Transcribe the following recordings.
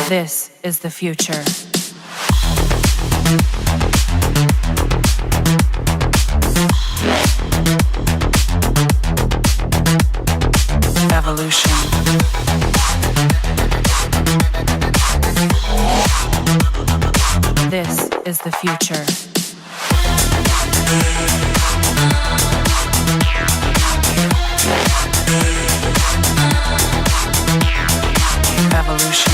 This is the future. Evolution. This is the future. Evolution.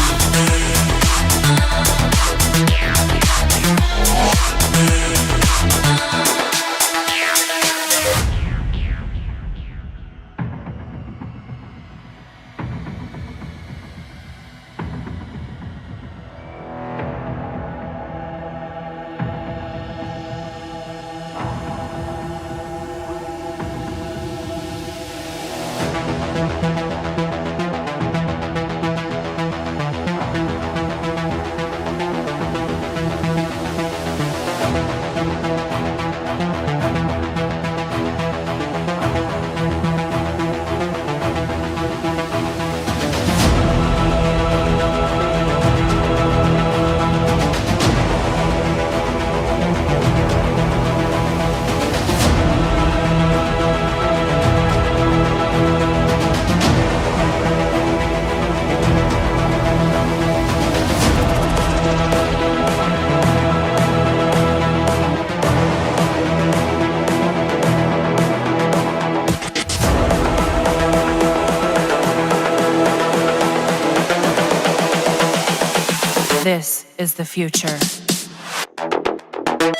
This is the future.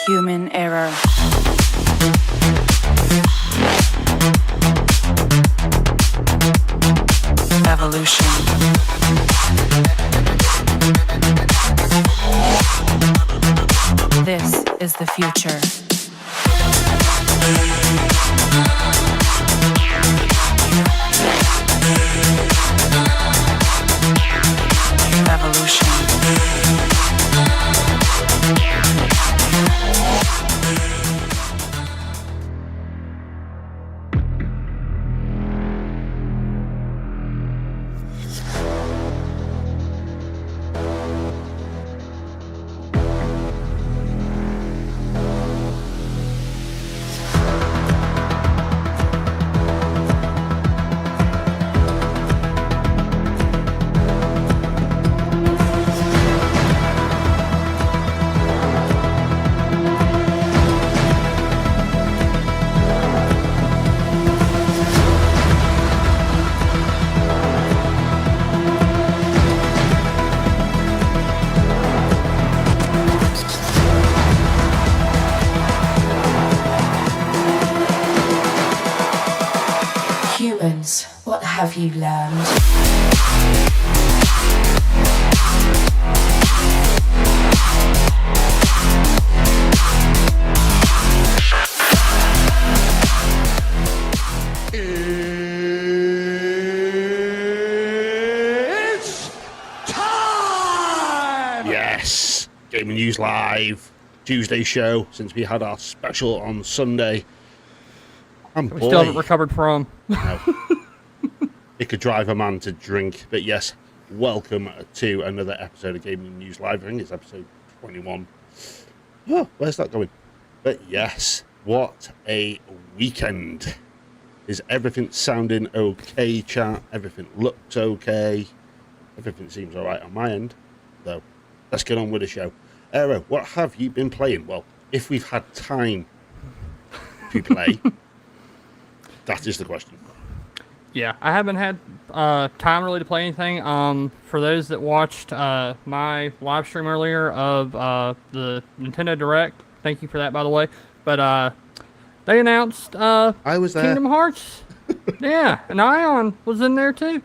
Human error. Evolution. This is the future. Evolution. What have you learned? It's time! Yes, Gaming News Live, Tuesday show, since we had our special on Sunday. We still haven't recovered from. No. It could drive a man to drink. But yes, welcome to another episode of Gaming News Live. I think it's episode 21. Oh, where's that going? But yes, what a weekend. Is everything sounding okay, chat? Everything looked okay? Everything seems alright on my end. So, let's get on with the show. Aero, what have you been playing? Well, if we've had time to play, that is the question. Yeah, I haven't had time really to play anything. For those that watched my live stream earlier of the Nintendo Direct, thank you for that, by the way. But they announced I was there. Kingdom Hearts. Yeah, and Ion was in there too.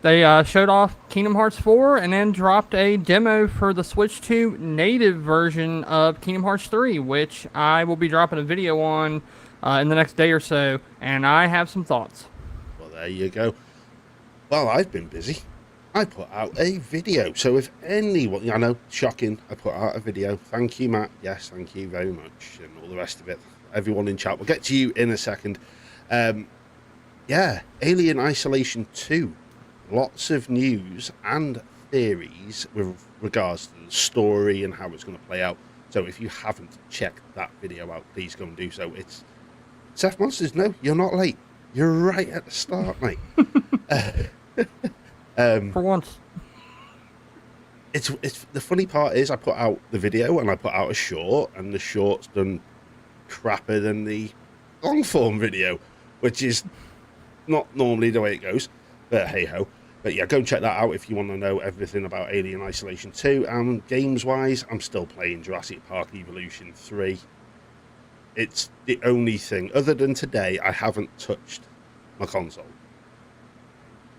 They showed off Kingdom Hearts 4 and then dropped a demo for the Switch 2 native version of Kingdom Hearts 3, which I will be dropping a video on in the next day or so, and I have some thoughts. Well, there you go. Well, I've been busy. I put out a video. So if anyone, I know, shocking, I put out a video. Thank you, Matt. Yes, thank you very much. And all the rest of it. Everyone in chat. We'll get to you in a second. Yeah, Alien Isolation 2. Lots of news and theories with regards to the story and how it's going to play out. So if you haven't checked that video out, please go and do so. It's Seth Monsters. No, you're not late. You're right at the start, mate. For once. It's the funny part is I put out the video and I put out a short, and the short's done crapper than the long form video, which is not normally the way it goes, but hey ho. But yeah, go and check that out if you want to know everything about Alien Isolation 2. And games wise, I'm still playing Jurassic Park Evolution 3. It's the only thing other than today I haven't touched my console,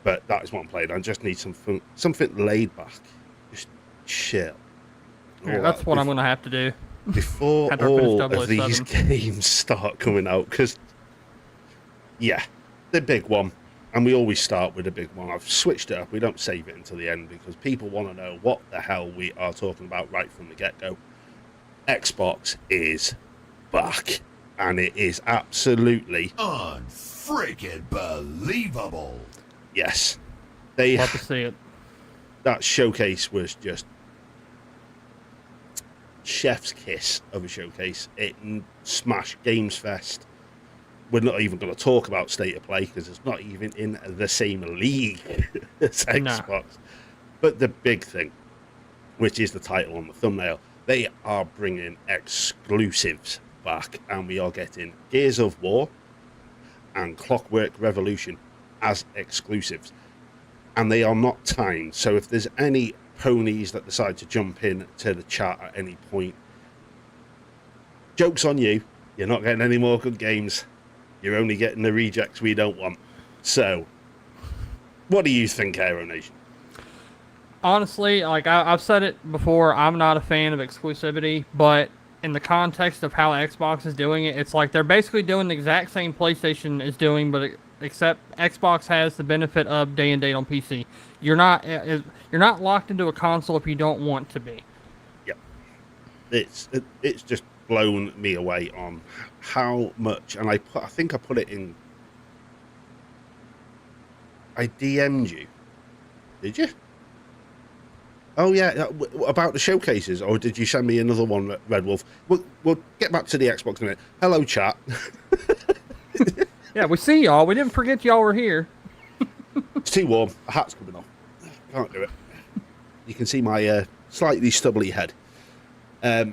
but that is what I'm playing. I just need something laid back. Chill. Yeah, that's what I'm going to have to do. Before all of these games start coming out, because, yeah, the big one, and we always start with the big one. I've switched it up. We don't save it until the end because people want to know what the hell we are talking about right from the get-go. Xbox is back, and it is absolutely... Unfreakingbelievable. Yes. They love to see it. That showcase was just chef's kiss of a showcase. It smashed Games Fest. We're not even going to talk about State of Play because it's not even in the same league as Xbox. Nah. But the big thing, which is the title on the thumbnail, they are bringing exclusives back, and we are getting Gears of War and Clockwork Revolution as exclusives. And they are not timed, so if there's any ponies that decide to jump in to the chat at any point, joke's on you. You're not getting any more good games. You're only getting the rejects we don't want. So, what do you think, Aero Nation? Honestly, like I've said it before, I'm not a fan of exclusivity, but in the context of how Xbox is doing it, it's like they're basically doing the exact same PlayStation is doing, but except Xbox has the benefit of day and date on PC. You're not locked into a console if you don't want to be. Yep. It's just blown me away on how much, and I think I put it in. I DM'd you. Did you? Oh yeah, about the showcases, or did you send me another one, Red Wolf? We'll get back to the Xbox in a minute. Hello, chat. Yeah, we see y'all. We didn't forget y'all were here. It's too warm. A hat's coming off. Can't do it. You can see my slightly stubbly head. Yeah,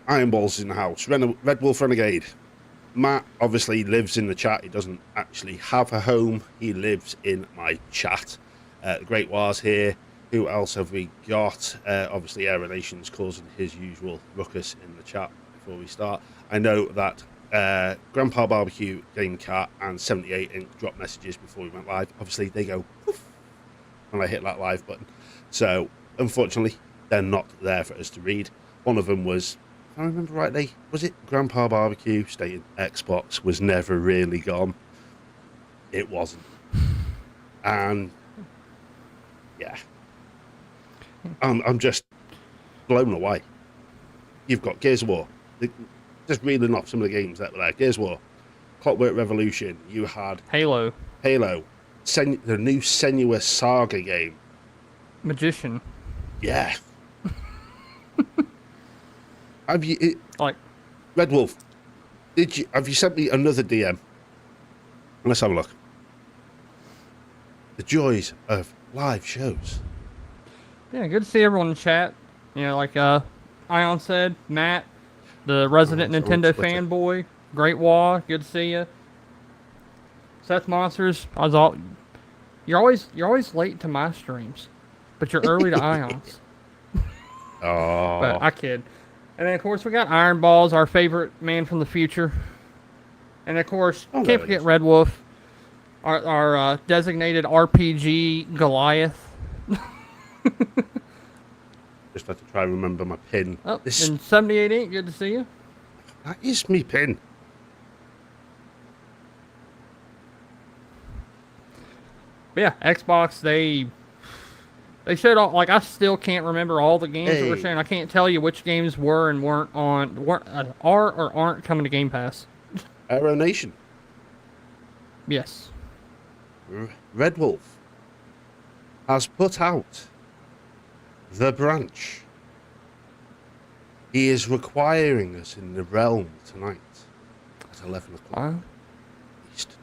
Iron Balls in the house. Red Wolf Renegade. Matt obviously lives in the chat. He doesn't actually have a home. He lives in my chat. The Great Wars here. Who else have we got? Obviously, Aero Nation's causing his usual ruckus in the chat before we start. I know that Grandpa Barbecue, Game Cat, and 78 Ink dropped messages before we went live. Obviously, they go poof when I hit that live button. So, unfortunately, they're not there for us to read. One of them was, if I remember rightly, was it Grandpa Barbecue stating Xbox was never really gone? It wasn't. And, yeah. I'm just blown away. You've got Gears of War. Just reading off some of the games that were there. Gears of War, Clockwork Revolution. You had Halo, the new Senua Saga game. Magician. Yeah. Have you like Red Wolf? Have you sent me another DM? Let's have a look. The joys of live shows. Yeah, good to see everyone in chat. You know, like Ion said, Matt, the resident Nintendo fanboy, Great Wall, good to see you. Seth Monsters, you're always late to my streams, but you're early to Ion's. Oh, but I kid. And then of course we got Iron Balls, our favorite man from the future, and of course can't forget Red Wolf, our designated RPG Goliath. Just have to try and remember my pin. Oh, and 78 Ink, good to see you. That is me pin. But yeah, Xbox, they showed all, like, I still can't remember all the games that were showing. I can't tell you which games were and are or aren't coming to Game Pass. Aero Nation. Yes. Red Wolf. has put out the branch. He is requiring us in the realm tonight at 11 o'clock East.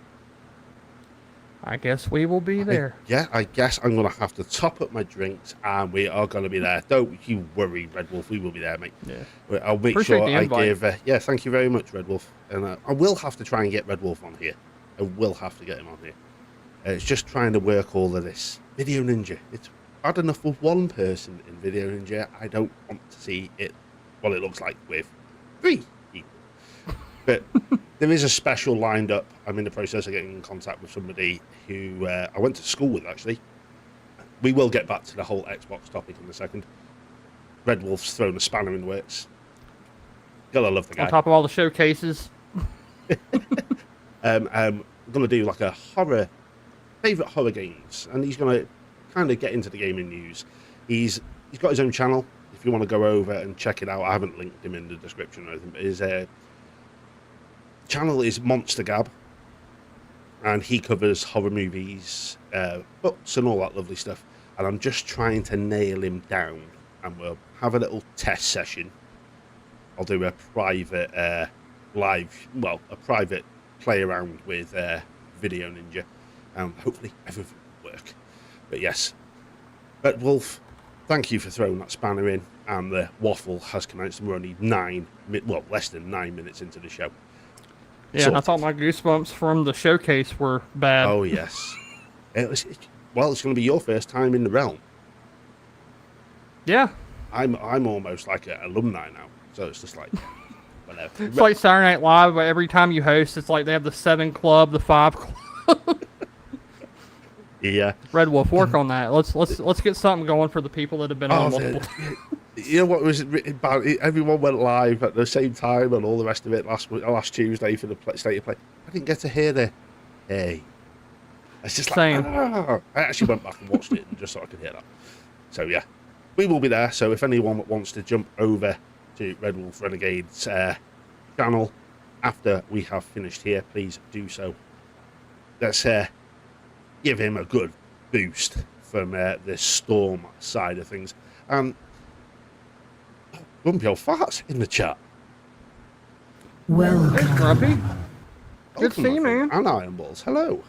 I guess we will be there. I guess I'm going to have to top up my drinks, and we are going to be there. Don't you worry, Red Wolf. We will be there, mate. Yeah. I'll make Appreciate sure the I invite. give... thank you very much, Red Wolf. And I will have to try and get Red Wolf on here. I will have to get him on here. It's just trying to work all of this. Video Ninja. It's bad enough with one person in Video Ninja. I don't want to see it, what it looks like with 3 people. But there is a special lined up. I'm in the process of getting in contact with somebody who I went to school with, actually. We will get back to the whole Xbox topic in a second. Red Wolf's thrown a spanner in the works. Gotta love the guy. On top of all the showcases. I'm going to do like a favourite horror games. And he's going to kind of get into the gaming news. He's got his own channel. If you want to go over and check it out, I haven't linked him in the description or anything, but his channel is Monster Gab, and he covers horror movies, books, and all that lovely stuff. And I'm just trying to nail him down, and we'll have a little test session. I'll do a private a private play around with Video Ninja, and hopefully everything will work. But yes, Red Wolf, thank you for throwing that spanner in, and the waffle has commenced. We're only less than 9 minutes into the show. Yeah, and I thought my goosebumps from the showcase were bad. Oh, yes. It's going to be your first time in the realm. Yeah. I'm almost like an alumni now, so it's just like, whatever. It's like Saturday Night Live, but every time you host, it's like they have the 7 club, the 5 club. Yeah. Red Wolf, work on that. Let's get something going for the people that have been on multiple times. You know what was about? Everyone went live at the same time and all the rest of it last Tuesday for the State of Play. I didn't get to hear the hey. It's just like, Same. I actually went back and watched it and just so I could hear that. So yeah, we will be there. So if anyone wants to jump over to Red Wolf Renegade's channel after we have finished here, please do so. Let's give him a good boost from the Storm side of things. Grumpy old farts in the chat. Welcome. Hey, Grumpy. Good to see you, Welcome, man. And Iron Balls. Hello.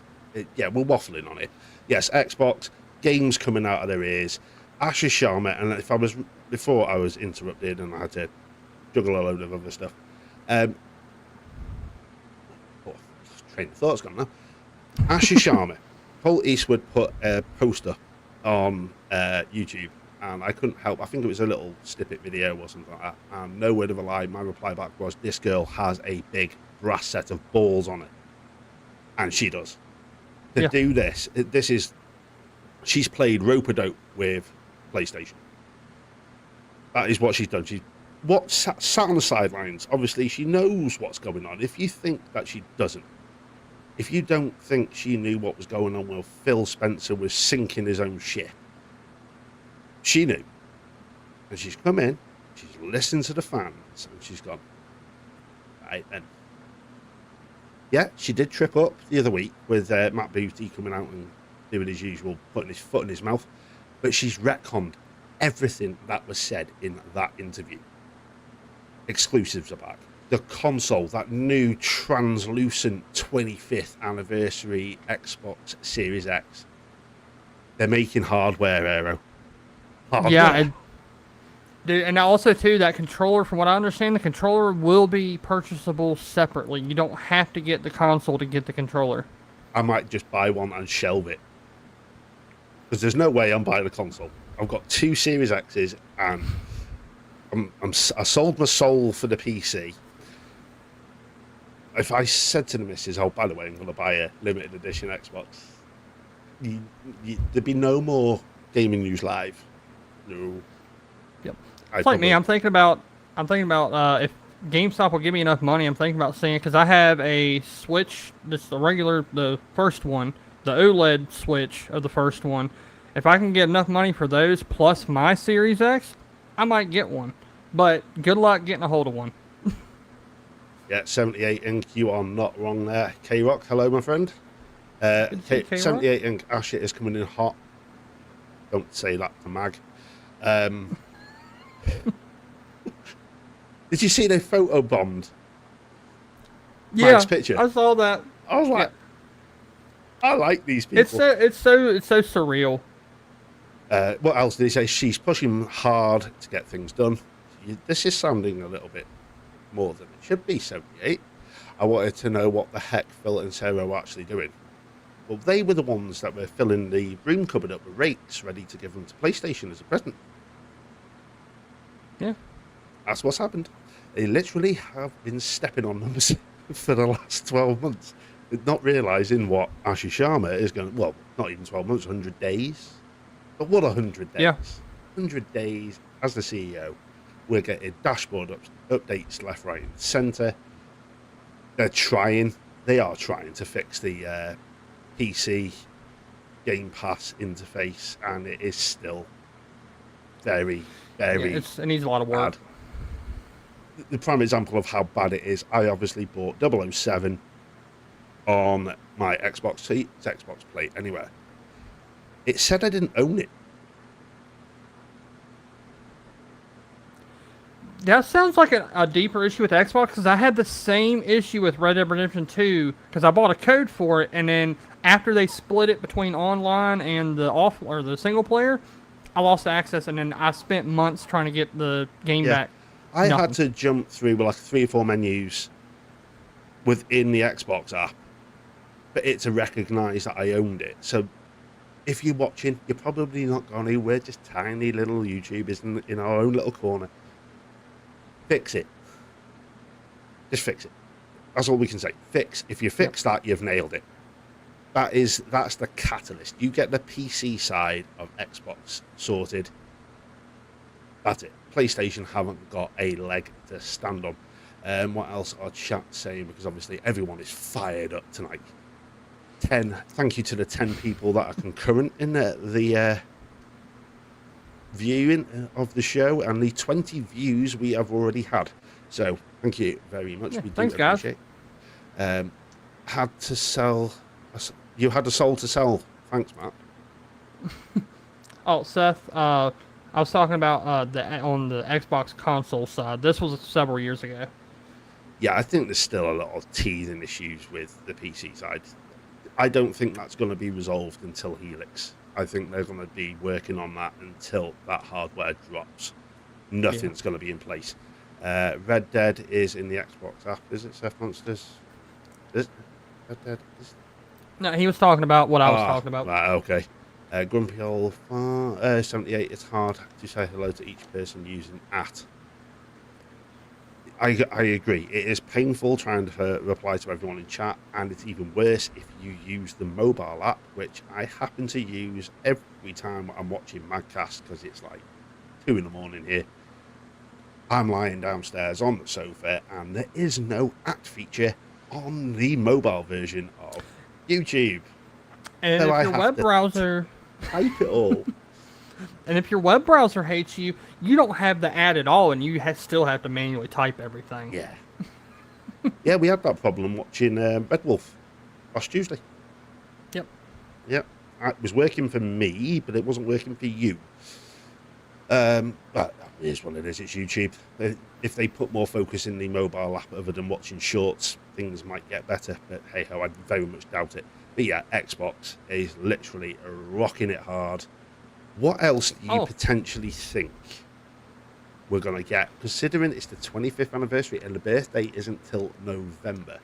Yeah, we're waffling on it. Yes, Xbox, games coming out of their ears. Ashes Sharma, and before I was interrupted and I had to juggle a load of other stuff. Train of thought's gone now. Ashes Sharma. Paul Eastwood put a poster on YouTube, and I couldn't help. I think it was a little snippet video or something like that. And no word of a lie, my reply back was, this girl has a big brass set of balls on it. And she does. To do this, she's played rope-a-dope with PlayStation. That is what she's done. She's sat on the sidelines. Obviously, she knows what's going on. If you think that she doesn't, if you don't think she knew what was going on when Phil Spencer was sinking his own ship, she knew. And she's come in, she's listened to the fans, and she's gone, right then. Yeah, she did trip up the other week with Matt Booty coming out and doing his usual, putting his foot in his mouth. But she's retconned everything that was said in that interview. Exclusives are back. The console, that new translucent 25th anniversary Xbox Series X. They're making hardware, Aero. Hardware. Yeah, and also, too, that controller, from what I understand, the controller will be purchasable separately. You don't have to get the console to get the controller. I might just buy one and shelve it. Because there's no way I'm buying a console. I've got 2 Series X's, and I sold my soul for the PC. If I said to the missus, oh, by the way, I'm going to buy a limited edition Xbox, there'd be no more Gaming News Live. No. Yep. It's like me. I'm thinking about if GameStop will give me enough money. I'm thinking about seeing, because I have a Switch. That's the first one, the OLED Switch of the first one. If I can get enough money for those plus my Series X, I might get one. But good luck getting a hold of one. Yeah, 78 Ink, you are not wrong there. K-Rock, hello, my friend. 78 Ink, Asher is coming in hot. Don't say that to Mag. Did you see they photobombed Mag's picture? I saw that. I was like, I like these people. It's so surreal. What else did he say? She's pushing hard to get things done. This is sounding a little bit more than it should be, 78. I wanted to know what the heck Phil and Sarah were actually doing. Well, they were the ones that were filling the broom cupboard up with rakes, ready to give them to PlayStation as a present. Yeah. That's what's happened. They literally have been stepping on numbers for the last 12 months, not realising what Ashley Sharma is going to... Well, not even 12 months, 100 days. But what 100 days? Yeah. 100 days as the CEO. We're getting dashboard updates left, right, and centre. They are trying to fix the PC Game Pass interface, and it is still very, very it needs a lot of work. Bad. The prime example of how bad it is, I obviously bought 007 on my Xbox seat, Xbox Play Anywhere. It said I didn't own it. That sounds like a deeper issue with Xbox, because I had the same issue with Red Dead Redemption 2, because I bought a code for it, and then after they split it between online and the single player, I lost access, and then I spent months trying to get the game back. I had to jump through like 3 or 4 menus within the Xbox app for it to recognise that I owned it. So if you're watching, you're probably not going to. We're just tiny little YouTubers in our own little corner. Fix it. Just fix it. That's all we can say. Fix. If you fix that, you've nailed it. That's the catalyst. You get the PC side of Xbox sorted. That's it. PlayStation haven't got a leg to stand on. What else are chat saying? Because obviously everyone is fired up tonight. Thank you to the 10 people that are concurrent in the viewing of the show, and the 20 views we have already had. So thank you very much. We do appreciate it. Had to sell. You had a soul to sell. Thanks, Matt. Oh, Seth, I was talking about on the Xbox console side. This was several years ago. Yeah, I think there's still a lot of teething issues with the PC side. I don't think that's going to be resolved until Helix. I think they're going to be working on that until that hardware drops. Nothing's going to be in place. Red Dead is in the Xbox app, is it, Seth Monsters? Red Dead is... No, he was talking about what I was talking about. Right, okay. Grumpy Old 78, it's hard to say hello to each person using @ I agree. It is painful trying to reply to everyone in chat, and it's even worse if you use the mobile app, which I happen to use every time I'm watching Madcast, because it's like 2 in the morning here. I'm lying downstairs on the sofa, and there is no @ feature on the mobile version of YouTube. And so if your web browser... Type it all. And if your web browser hates you, you don't have the @ at all, and you still have to manually type everything. Yeah. Yeah, we had that problem watching Red Wolf last Tuesday. Yep. Yep. It was working for me, but it wasn't working for you. But it is what it is. It's YouTube. If they put more focus in the mobile app other than watching shorts, things might get better. But hey ho, I very much doubt it. But yeah, Xbox is literally rocking it hard. What else do you potentially think we're going to get, considering it's the 25th anniversary and the birthday isn't till November?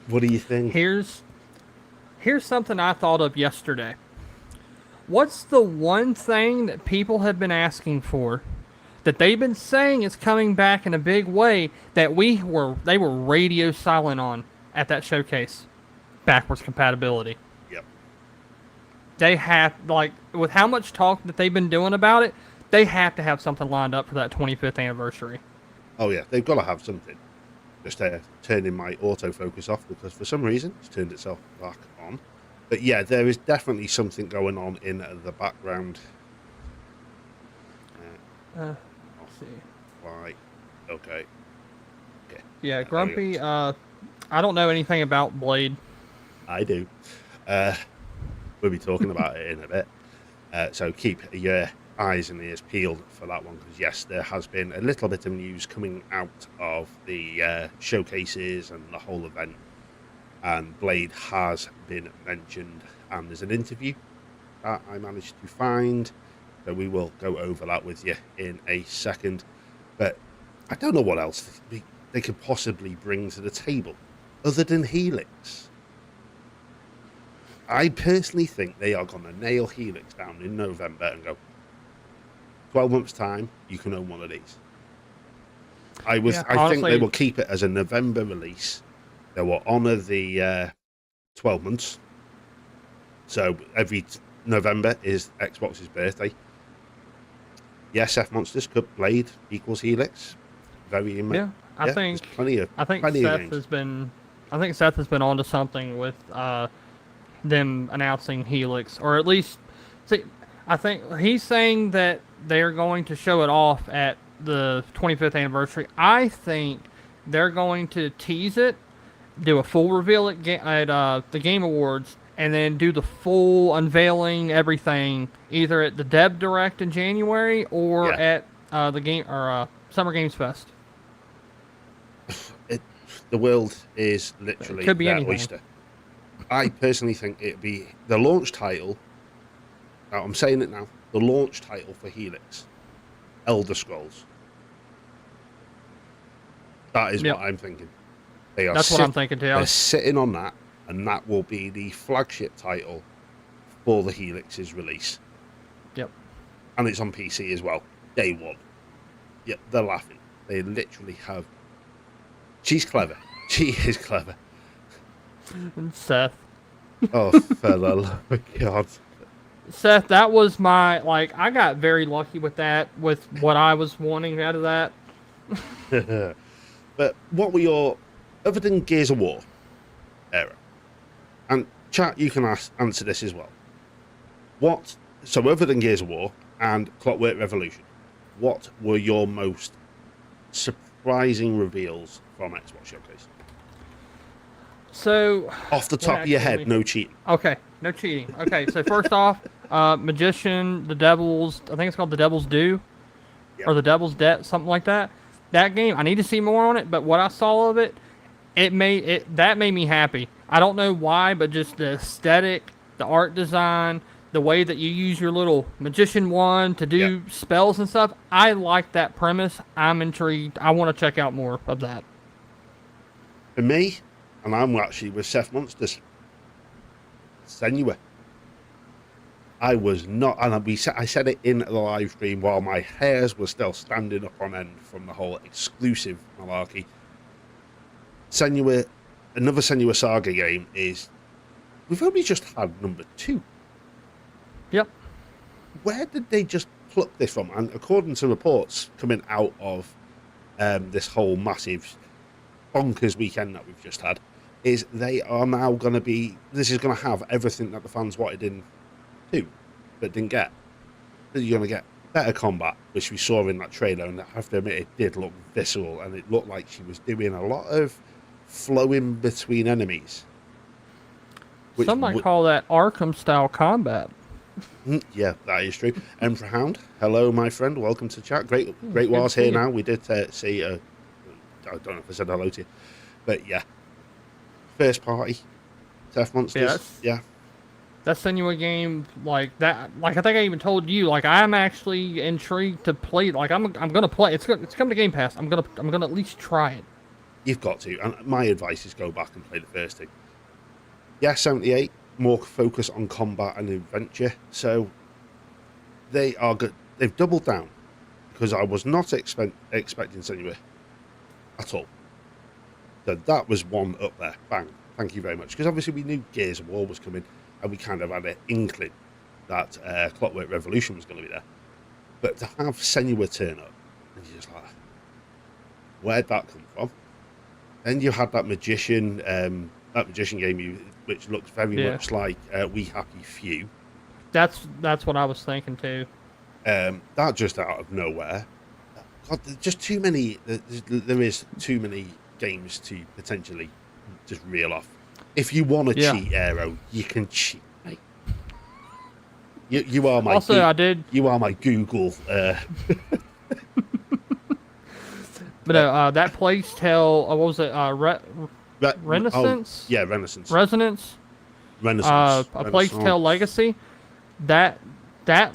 What do you think? Here's something I thought of yesterday. What's the one thing that people have been asking for, that they've been saying is coming back in a big way, that they were radio silent on at that showcase? Backwards compatibility. Yep. They have, like, with how much talk that they've been doing about it, they have to have something lined up for that 25th anniversary. Oh yeah, they've got to have something. Just turning my autofocus off, because for some reason it's turned itself back on. But yeah, there is definitely something going on in the background. Let's see. Right. Okay. Yeah, Grumpy, I don't know anything about Blade. I do. We'll be talking about it in a bit. So keep your eyes and ears peeled for that one, because yes, there has been a little bit of news coming out of the showcases and the whole event, and Blade has been mentioned, and there's an interview that I managed to find, so we will go over that with you in a second. But I don't know what else they could possibly bring to the table other than Helix. I personally think they are going to nail Helix down in November and go, 12 months' time, you can own one of these. I think they will keep it as a November release. They will honour the 12 months. So every November is Xbox's birthday. Yes, F Monsters Cup Blade equals Helix. Very yeah. I think Seth has been onto something with them announcing Helix, or at least, see, I think he's saying that they're going to show it off at the 25th anniversary. I think they're going to tease it, do a full reveal at the Game Awards, and then do the full unveiling, everything, either at the Deb Direct in January or at the Summer Games Fest. The world is literally their oyster. I personally think it'd be the launch title. Now, I'm saying it now. The launch title for Helix, Elder Scrolls. That is what I'm thinking. That's what I'm thinking too. They're sitting on that, and that will be the flagship title for the Helix's release. Yep. And it's on PC as well, day one. Yep, they're laughing. They literally have. She's clever. She is clever. Seth. Oh, for the love of God. Seth, that was my, I got very lucky with that, with what I was wanting out of that. But what were your, other than Gears of War era, and chat, you can answer this as well. So other than Gears of War and Clockwork Revolution, what were your most surprising reveals from Xbox Showcase? So, off the top of your head, no cheating. Okay, no cheating. Okay, so first off, Magician, the Devil's, I think it's called the Devil's Due, or the Devil's Debt, something like that. That game, I need to see more on it, but what I saw of it, that made me happy. I don't know why, but just the aesthetic, the art design, the way that you use your little Magician wand to do spells and stuff, I like that premise. I'm intrigued. I want to check out more of that. For me, and I'm actually with Seth Monsters, Senua. I was not, and I said it in the live stream while my hairs were still standing up on end from the whole exclusive malarkey. Senua, another Senua Saga game is, we've only just had number 2. Yep. Where did they just pluck this from? And according to reports coming out of this whole massive bonkers weekend that we've just had, is they are now going to be, this is going to have everything that the fans wanted in 2 but didn't get. You're going to get better combat, which we saw in that trailer, and I have to admit it did look visceral, and it looked like she was doing a lot of flowing between enemies. Some might call that Arkham-style combat. Yeah, that is true. Emperor Hound, hello, my friend. Welcome to chat. Great War's here now. We did see, I don't know if I said hello to you, but yeah. First party, Seth Monsters. Yeah. That Senua game, like that, like I think I even told you, like I'm actually intrigued to play. Like I'm gonna play. It's coming to Game Pass. I'm gonna at least try it. You've got to. And my advice is go back and play the first thing. Yeah, 78, more focus on combat and adventure. So they are good. They've doubled down, because I was not expecting Senua at all. So that was one up there. Bang. Thank you very much. Because obviously we knew Gears of War was coming, and we kind of had an inkling that Clockwork Revolution was going to be there. But to have Senua turn up, and you're just like, where'd that come from? Then you had that magician game, which looks very much like We Happy Few. That's what I was thinking too. That just out of nowhere. God, there's just too many. There is too many games to potentially just reel off. If you want to cheat, Aero, you can cheat, mate. You are my Also, I did. You are my Google. But that Plague's Tale, what was it? Renaissance? Yeah, Renaissance. Resonance? Renaissance. A Plague's Tale Legacy. That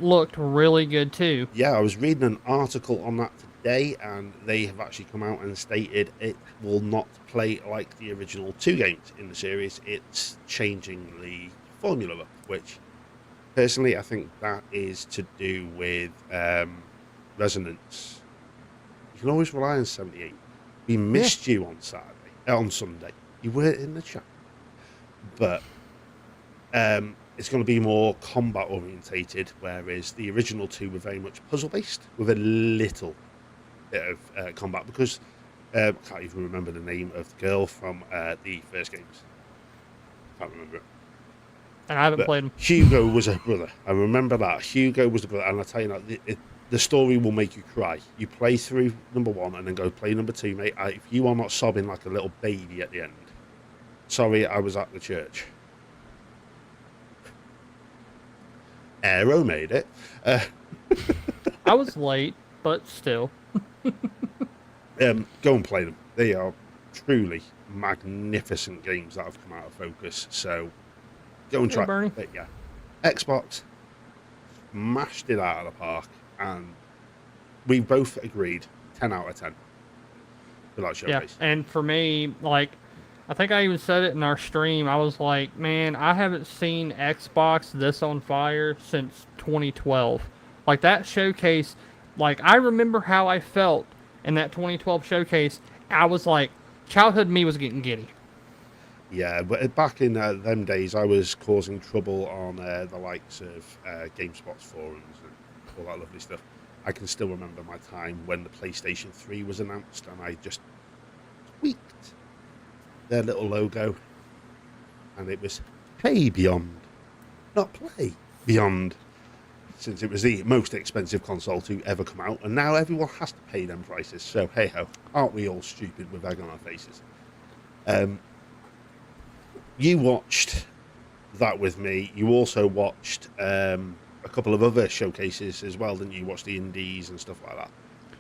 looked really good too. Yeah, I was reading an article on that today, and they have actually come out and stated it will not play like the original 2 games in the series. It's changing the formula, which personally I think that is to do with resonance. You can always rely on 78. We missed you on Sunday. You weren't in the chat, but it's going to be more combat orientated, whereas the original 2 were very much puzzle based with a little bit of combat, because I can't even remember the name of the girl from the first games. Can't remember it. And I haven't played them. Hugo was her brother. I remember that. Hugo was the brother, and I tell you now, the story will make you cry. You play through number 1 and then go play number 2, mate. If you are not sobbing like a little baby at the end, sorry, I was at the church. Aero made it. I was late, but still. Go and play them. They are truly magnificent games that have come out of focus. So go and try. Bernie. But yeah, Xbox smashed it out of the park, and we both agreed 10 out of 10 for that showcase. Yeah, and for me, like, I think I even said it in our stream. I was like, man, I haven't seen Xbox this on fire since 2012. Like, that showcase, like, I remember how I felt in that 2012 showcase. I was like, childhood me was getting giddy. Yeah, but back in them days, I was causing trouble on the likes of GameSpot's forums and all that lovely stuff. I can still remember my time when the PlayStation 3 was announced, and I just tweaked their little logo, and it was Pay Beyond, not Play Beyond, since it was the most expensive console to ever come out, and now everyone has to pay them prices. So hey ho, aren't we all stupid with egg on our faces? You watched that with me. You also watched a couple of other showcases as well, didn't you? Watch the indies and stuff like that.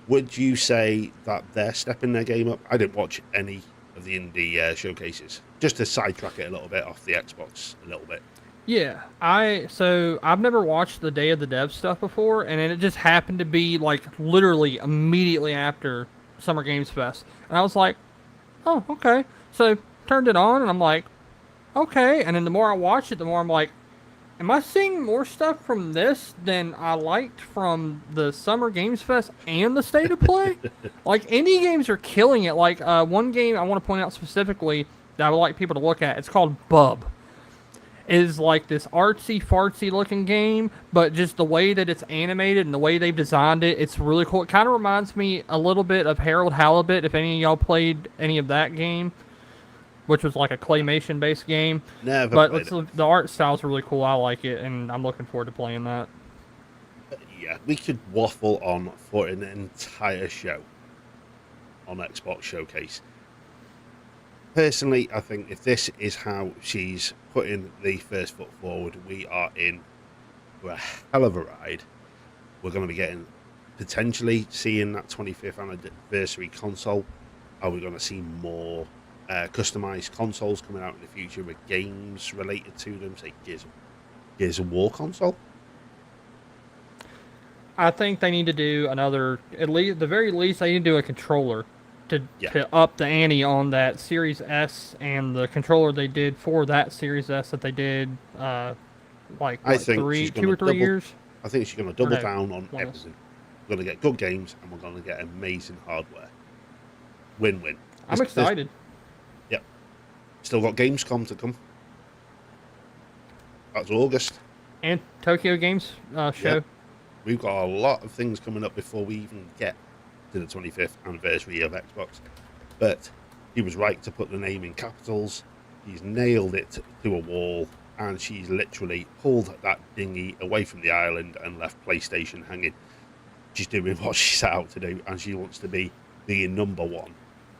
Would you say that they're stepping their game up? I didn't watch any of the indie showcases, just to sidetrack it a little bit off the Xbox a little bit. Yeah, I've never watched the Day of the Dev stuff before, and then it just happened to be like literally immediately after Summer Games Fest, and I was like, oh, okay. So turned it on, and I'm like, okay. And then the more I watch it, the more I'm like, am I seeing more stuff from this than I liked from the Summer Games Fest and the State of Play? Like, indie games are killing it. Like, one game I want to point out specifically that I would like people to look at, it's called Bub. It is like this artsy-fartsy looking game, but just the way that it's animated and the way they've designed it, it's really cool. It kind of reminds me a little bit of Harold Halibut, if any of y'all played any of that game, which was like a claymation-based game. Never but played it. The art style's really cool. I like it, and I'm looking forward to playing that. Yeah, we could waffle on for an entire show on Xbox Showcase. Personally, I think if this is how she's putting the first foot forward, we are in for a hell of a ride. We're going to be getting, potentially seeing that 25th anniversary console. Are we going to see more customized consoles coming out in the future with games related to them? Say Gears of War console? I think they need to do another, at the very least, they need to do a controller to up the ante on that Series S, and the controller they did for that Series S that they did like what, 2 or 3 years. I think she's going to double down on everything. We're going to get good games, and we're going to get amazing hardware. Win-win. I'm excited. Yep. Still got Gamescom to come. That's August. And Tokyo Games show. Yep. We've got a lot of things coming up before we even get to the 25th anniversary of Xbox. But he was right to put the name in capitals. He's nailed it to a wall, and she's literally pulled that dinghy away from the island and left PlayStation hanging. She's doing what she set out to do, and she wants to be the number one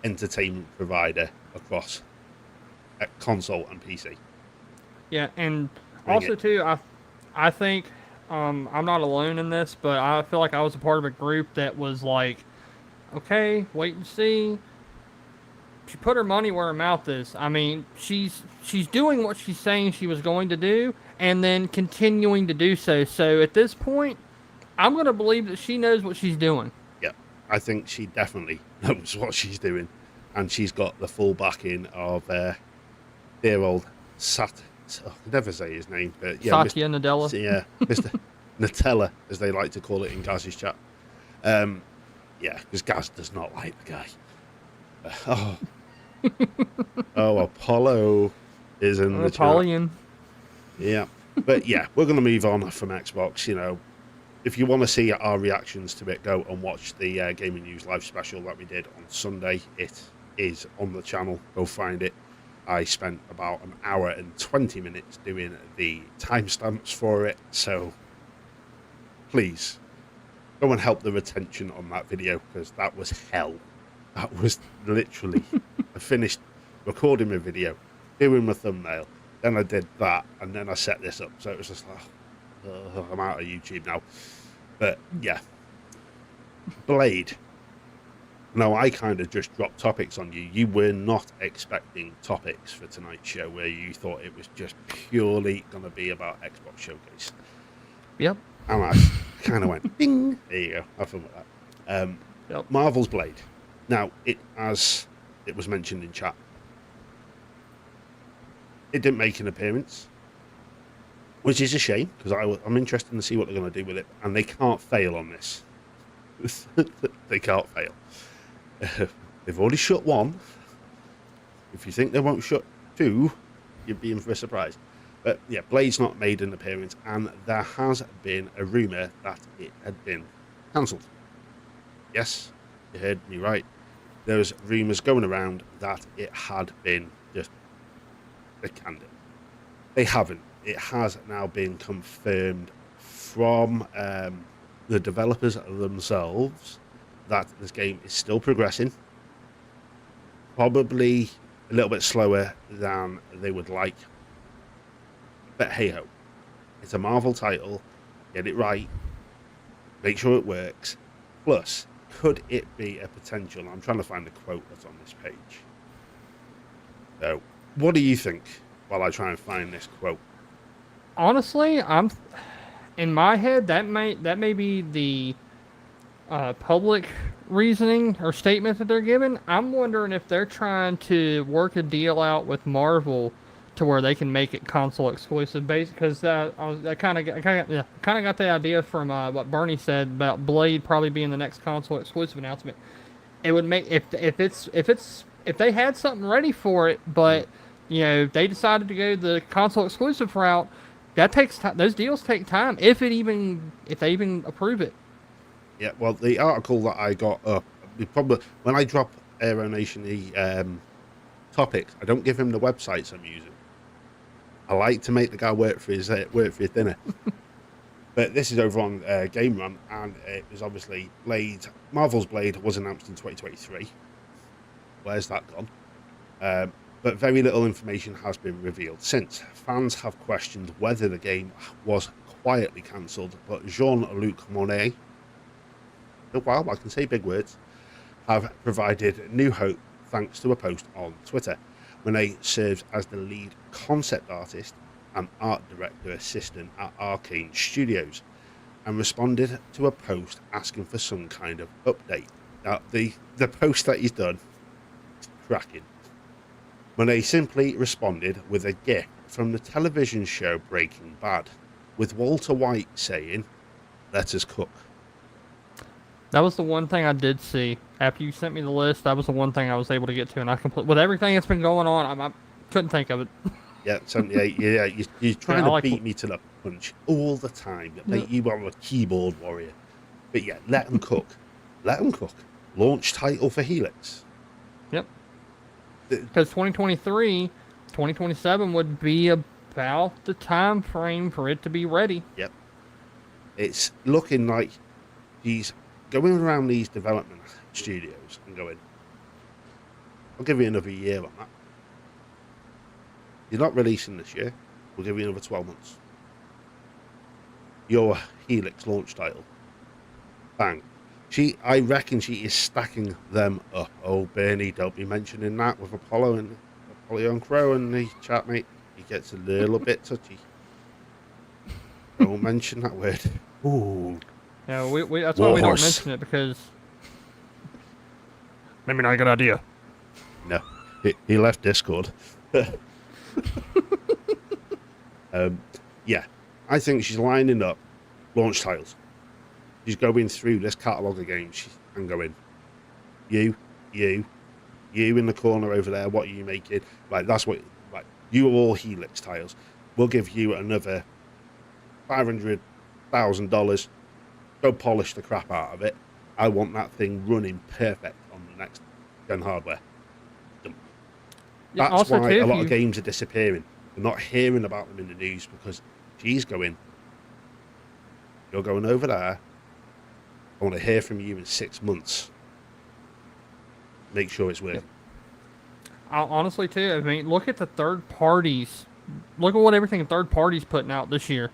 entertainment provider across console and PC. Yeah, and also too, I think I'm not alone in this, but I feel like I was a part of a group that was like, okay, wait and see. She put her money where her mouth is. I mean, she's doing what she's saying she was going to do, and then continuing to do so. So at this point, I'm going to believe that she knows what she's doing. Yeah, I think she definitely knows what she's doing, and she's got the full backing of dear old I can never say his name, but yeah, Satya Nadella. Yeah, Mr. Nutella, as they like to call it in Gaz's chat. Yeah, because Gaz does not like the guy. Oh, Apollo is in the chat. Apollyon. Yeah, but yeah, we're going to move on from Xbox. You know, if you want to see our reactions to it, go and watch the Gaming News Live special that we did on Sunday. It is on the channel. Go find it. I spent about an hour and 20 minutes doing the timestamps for it, so please go and help the retention on that video, because that was hell. That was literally, I finished recording my video, doing my thumbnail, then I did that, and then I set this up, so it was just like, I'm out of YouTube now. But yeah, Blade. No, I kind of just dropped topics on you. You were not expecting topics for tonight's show, where you thought it was just purely going to be about Xbox Showcase. Yep. And I kind of went, ding, there you go, have fun with that. Yep. Marvel's Blade. Now, as it was mentioned in chat, it didn't make an appearance, which is a shame, because I'm interested to see what they're going to do with it, and they can't fail on this. They can't fail. They've already shut one. If you think they won't shut two, you're being for a surprise. But yeah, Blade's not made an appearance, and there has been a rumour that it had been cancelled. Yes, you heard me right. There's rumours going around that it had been just they canned it. They haven't. It has now been confirmed from the developers themselves that this game is still progressing, probably a little bit slower than they would like, but hey ho, it's a Marvel title, get it right, make sure it works. Plus, could it be a potential, I'm trying to find the quote that's on this page, so what do you think while I try and find this quote? Honestly, I'm in my head that may be the public reasoning or statement that they're giving. I'm wondering if they're trying to work a deal out with Marvel to where they can make it console exclusive, because I kind of got the idea from what Bernie said about Blade probably being the next console exclusive announcement. It would make if they had something ready for it, but you know they decided to go the console exclusive route. That takes time. Those deals take time if they even approve it. Yeah, well, the article that I got up, when I drop Aero Nation the topics, I don't give him the websites I'm using. I like to make the guy work for his dinner. But this is over on Game Run, and it was obviously Blade. Marvel's Blade was announced in 2023. Where's that gone? But very little information has been revealed since. Fans have questioned whether the game was quietly cancelled, but Jean-Luc Monet, wow, I can say big words, have provided new hope thanks to a post on Twitter. Monet serves as the lead concept artist and art director assistant at Arkane Studios, and responded to a post asking for some kind of update. Now, the post that he's done is cracking. Monet simply responded with a gif from the television show Breaking Bad, with Walter White saying, "Let us cook." That was the one thing I did see. After you sent me the list, that was the one thing I was able to get to, and with everything that's been going on, I couldn't think of it. Yeah, 78. Yeah, you're trying to beat me to the punch all the time. You are a keyboard warrior. But yeah, let them cook. Let them cook. Launch title for Helix. Yep. Because 2023, 2027 would be about the time frame for it to be ready. Yep. It's looking like he's going around these development studios and going, I'll give you another year on that. You're not releasing this year. We'll give you another 12 months. your Helix launch title. Bang. I reckon she is stacking them up. Oh, Bernie, don't be mentioning that with Apollo and Apollyon Crow and the chat, mate. He gets a little bit touchy. Don't mention that word. Ooh. Yeah, that's why we don't mention it, because maybe not a good idea. No, he left Discord. Yeah, I think she's lining up launch titles. She's going through this catalogue of games and going, you in the corner over there, what are you making? Like, that's what, like, you are all Helix titles. We'll give you another $500,000. Go polish the crap out of it. I want that thing running perfect on the next gen hardware. Yeah, that's why too, a lot of games are disappearing. We're not hearing about them in the news because she's going, you're going over there. I want to hear from you in 6 months. Make sure it's working. Honestly, too, I mean, look at the third parties. Look at what everything third parties putting out this year.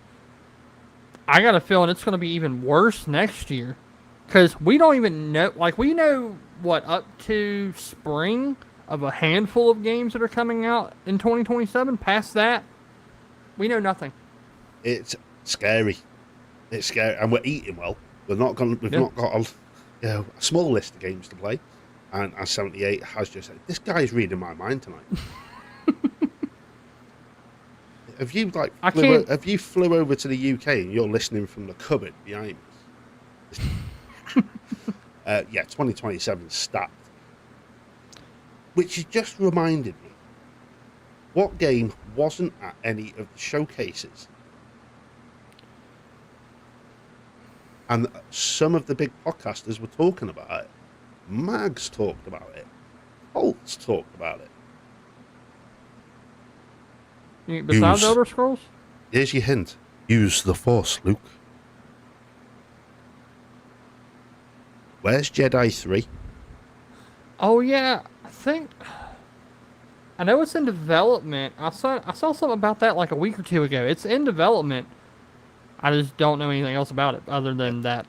I got a feeling it's going to be even worse next year. Because we don't even know, like, we know, what, up to spring of a handful of games that are coming out in 2027. Past that, we know nothing. It's scary. It's scary. And we're eating well. We've not got a small list of games to play. And as 78 has just said, this guy's reading my mind tonight. Have you flew over to the UK and you're listening from the cupboard behind me? 2027 stacked. Which has just reminded me, what game wasn't at any of the showcases? And some of the big podcasters were talking about it. Mags talked about it. Holtz talked about it. Besides Elder Scrolls? Here's your hint. Use the Force, Luke. Where's Jedi 3? Oh, yeah. I know it's in development. I saw something about that like a week or two ago. It's in development. I just don't know anything else about it other than that.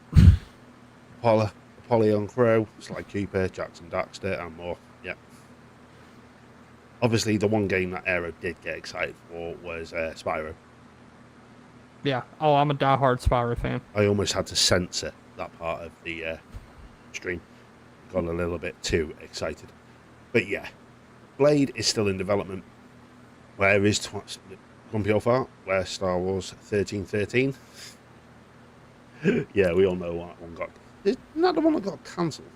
Apollyon Crow, Sly Cooper, Jackson Daxter, and more. Yeah. Obviously, the one game that Aero did get excited for was Spyro. Yeah. Oh, I'm a diehard Spyro fan. I almost had to censor that part of the stream. Got a little bit too excited. But yeah, Blade is still in development. Where is Grumpy Old Fart? Where Star Wars 1313? Yeah, we all know what one got. Isn't that the one that got cancelled?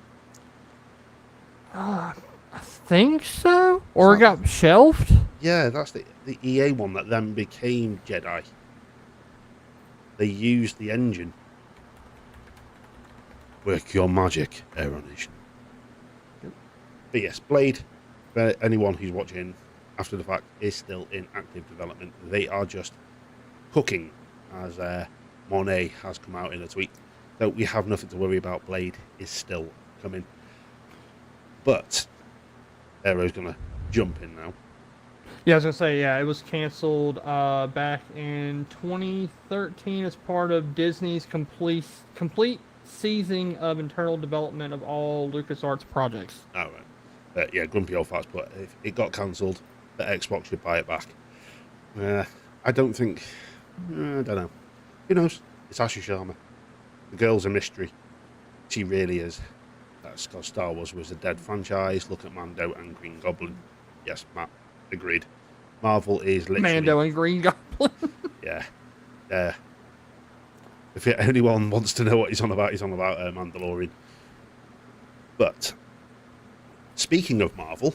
I think so. Or it got shelved? Yeah, that's the EA one that then became Jedi. They used the engine. Work your magic, Aero Nation. But yes, Blade, for anyone who's watching after the fact, is still in active development. They are just cooking, as Monet has come out in a tweet. So we have nothing to worry about. Blade is still coming. But Aero's going to jump in now. Yeah, I was going to say, yeah, it was canceled back in 2013 as part of Disney's complete seizing of internal development of all LucasArts projects. Oh, right. But yeah, Grumpy Old Farts put, if it got cancelled, the Xbox should buy it back. I don't think... I don't know. Who knows? It's Ashley Sharma. The girl's a mystery. She really is. That's because Star Wars was a dead franchise. Look at Mando and Green Goblin. Yes, Matt. Agreed. Marvel is literally... Mando and Green Goblin. Yeah. If anyone wants to know what he's on about Mandalorian. But... speaking of Marvel,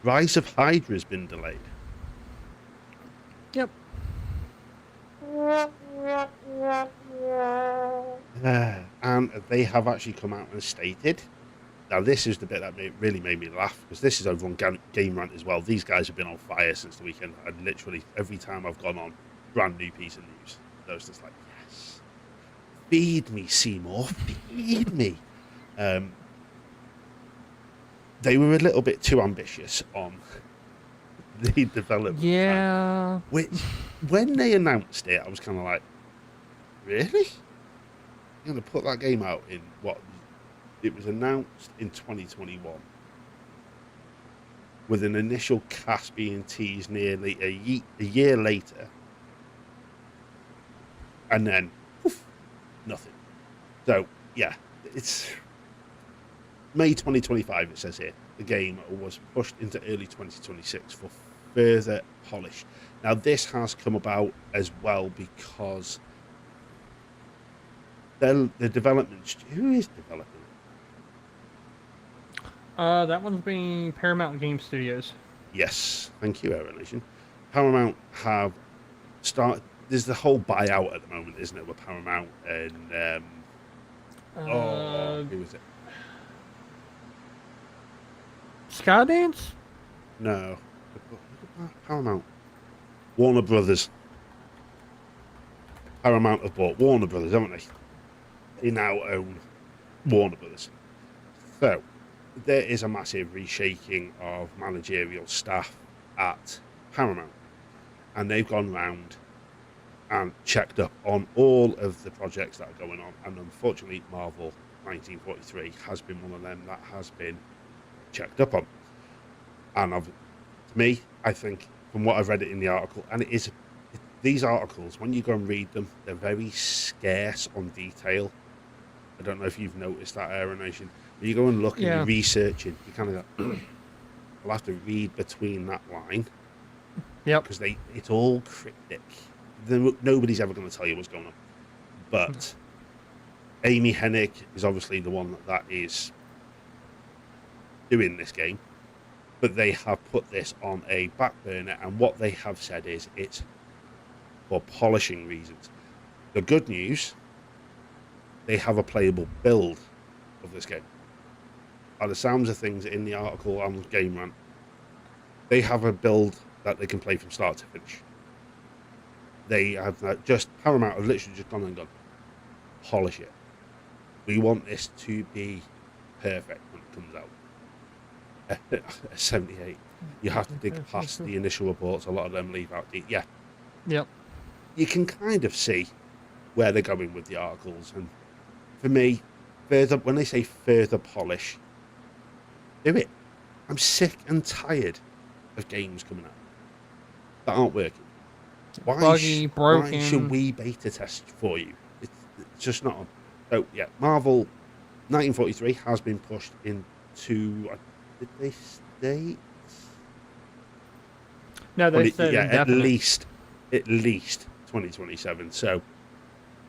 Rise of Hydra has been delayed. Yep. And they have actually come out and stated, now this is the bit that really made me laugh, because this is over on Game Rant as well. These guys have been on fire since the weekend. And literally every time I've gone on, brand new piece of news. I was just like, yes. Feed me, Seymour. Feed me. They were a little bit too ambitious on the development time. Yeah. Which, when they announced it, I was kind of like, really? You're going to put that game out in what? It was announced in 2021, with an initial cast being teased nearly a year later, and then poof, nothing. So yeah, it's May 2025. It says here the game was pushed into early 2026 for further polish. Now this has come about as well because the development. Who is developing? That one's being Paramount Game Studios. Yes, thank you, Aero Nation. Paramount have started. There's the whole buyout at the moment, isn't it, with Paramount and who was it? Skydance? No, Paramount. Warner Brothers. Paramount have bought Warner Brothers, haven't they? They now own Warner Brothers. So there is a massive reshaping of managerial staff at Paramount, and they've gone round and checked up on all of the projects that are going on, and unfortunately Marvel 1943 has been one of them that has been checked up on. And to me, I think from what I've read it in the article, and these articles, when you go and read them, they're very scarce on detail. I don't know if you've noticed that, Aero Nation. When you go and look and you're researching, you kind of go, I'll have to read between that line. Yep. Because it's all cryptic. Nobody's ever going to tell you what's going on. But Amy Hennig is obviously the one that is doing this game. But they have put this on a back burner, and what they have said is it's for polishing reasons. The good news, they have a playable build of this game. By the sounds of things in the article on Game Rant, they have a build that they can play from start to finish. They have Paramount have literally just gone and gone, polish it. We want this to be perfect when it comes out. 78. You have to dig past the initial reports. A lot of them leave out. Yep. You can kind of see where they're going with the articles, and for me, when they say further polish, do it. I'm sick and tired of games coming out that aren't working. Buggy, broken. Why should we beta test for you? It's just not on. So yeah, Marvel 1943 has been pushed into. Did they state? No, they said at least 2027. So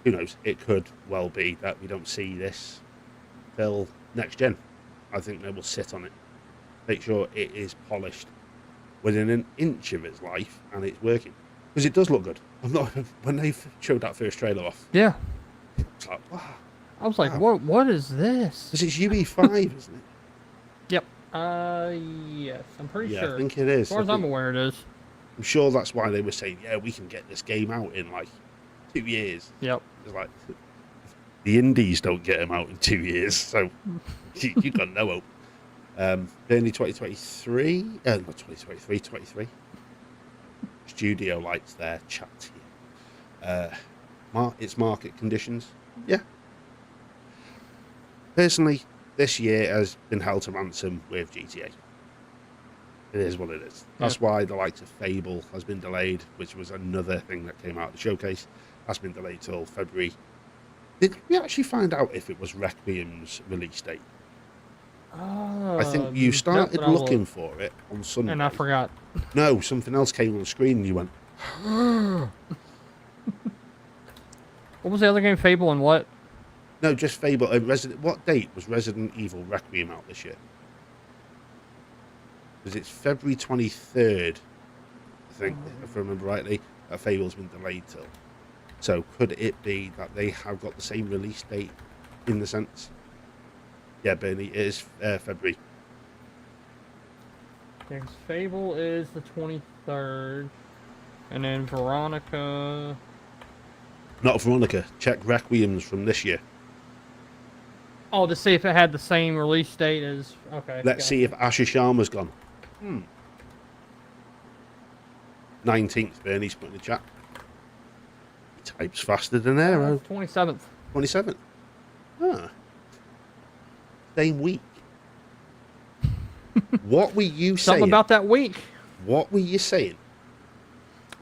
who knows? It could well be that we don't see this till next gen. I think they will sit on it, make sure it is polished within an inch of its life, and it's working because it does look good. When they showed that first trailer off, yeah, it's like wow. I was like, what is this? Because it's UE5, isn't it? Yep. Yes, I'm pretty sure. I think it is. As far as I'm aware, it is. I'm sure that's why they were saying, yeah, we can get this game out in like 2 years. Yep. It's like the indies don't get them out in 2 years, so you got no hope. Early 2023, not 2023, 23. Studio lights there, chat here. Its market conditions, yeah. Personally, this year has been held to ransom with GTA. It is what it is. That's why the likes of Fable has been delayed, which was another thing that came out of the showcase. That's been delayed till February. Did we actually find out if it was Requiem's release date? I think you started looking for it on Sunday. And I forgot. No, something else came on the screen and you went, What was the other game? Fable and what? no, just Fable. What date was Resident Evil Requiem out this year? Because it's February 23rd, I think, if I remember rightly, that Fable's been delayed till. So could it be that they have got the same release date in the sense? Yeah, Bernie, it is February. Yeah, 'cause Fable is the 23rd. And then Veronica. Not Veronica. Check Requiem's from this year. Oh, to see if it had the same release date as. Okay. Let's see if Asher Sharma's gone. 19th, Bernie's put in the chat. He types faster than Aero. 27th. 27th. Ah. Same week. What were you saying? Something about that week. What were you saying?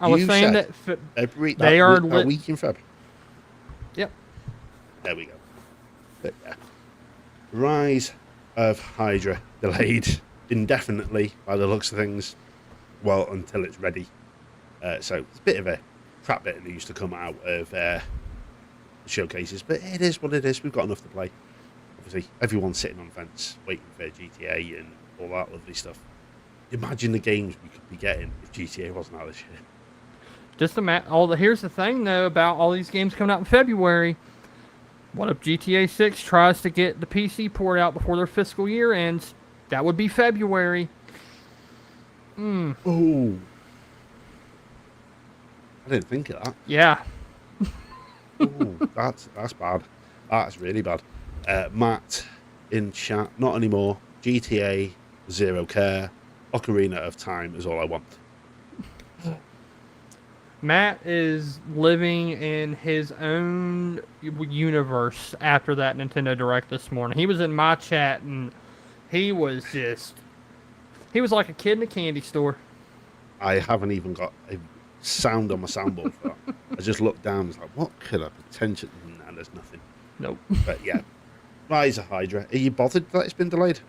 I was You saying said that they are lit. a week in February. Yep. There we go. But, yeah. Rise of Hydra delayed indefinitely by the looks of things. Well, until it's ready. So it's a bit of a crap bit of news to come out of showcases, but it is what it is. We've got enough to play. Obviously, everyone's sitting on the fence waiting for GTA and all that lovely stuff. Imagine the games we could be getting if GTA wasn't out this year. Just here's the thing though about all these games coming out in February. What if GTA 6 tries to get the PC port out before their fiscal year ends? That would be February. Oh, I didn't think of that. Yeah. Oh, that's bad. That's really bad. Matt in chat, not anymore. GTA, zero care. Ocarina of Time is all I want. Matt is living in his own universe after that Nintendo Direct this morning. He was in my chat and he was like a kid in a candy store. I haven't even got a sound on my soundboard for that. I just looked down and was like, what could I potentially... Nah, there's nothing. Nope. But yeah, Rise of Hydra. Are you bothered that it's been delayed?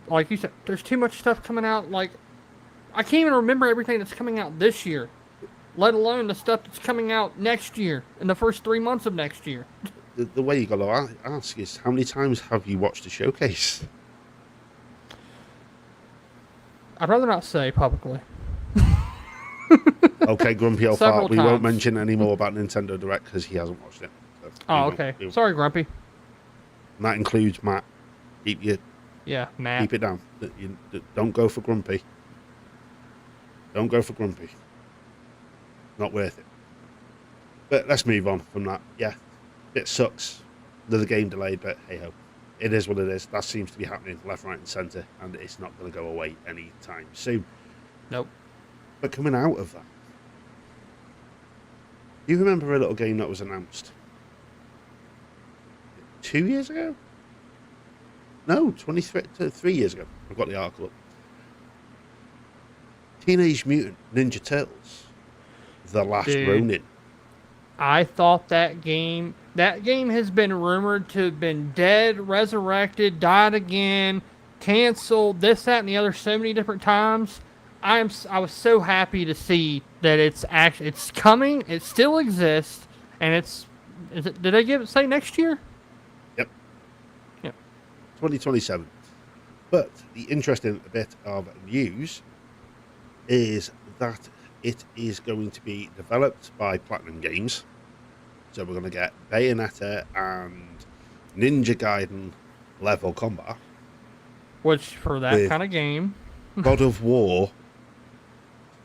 Like you said, there's too much stuff coming out. Like, I can't even remember everything that's coming out this year, let alone the stuff that's coming out next year, in the first 3 months of next year. The way you got to ask is, how many times have you watched the showcase? I'd rather not say publicly. Okay, Grumpy old Several fart. We won't times. mention any more about Nintendo Direct because he hasn't watched it. So Oh, okay. Sorry, Grumpy. And that includes Matt. Yeah, Matt. Keep it down. Don't go for Grumpy. Don't go for Grumpy. Not worth it. But let's move on from that. Yeah, it sucks. Another game delayed, but hey ho. It is what it is. That seems to be happening left, right, and centre, and it's not going to go away anytime soon. Nope. But coming out of that, you remember a little game that was announced 2 years ago? No, 3 years ago. I've got the article up. Teenage Mutant Ninja Turtles, The Last Ronin. I thought that game has been rumored to have been dead, resurrected, died again, canceled, this, that, and the other so many different times. I was so happy to see that it's coming, it still exists, and did they say next year? Yep. Yep. 2027. But the interesting bit of news is that it is going to be developed by Platinum Games. So we're going to get Bayonetta and Ninja Gaiden level combat. Which, for that kind of game... God of War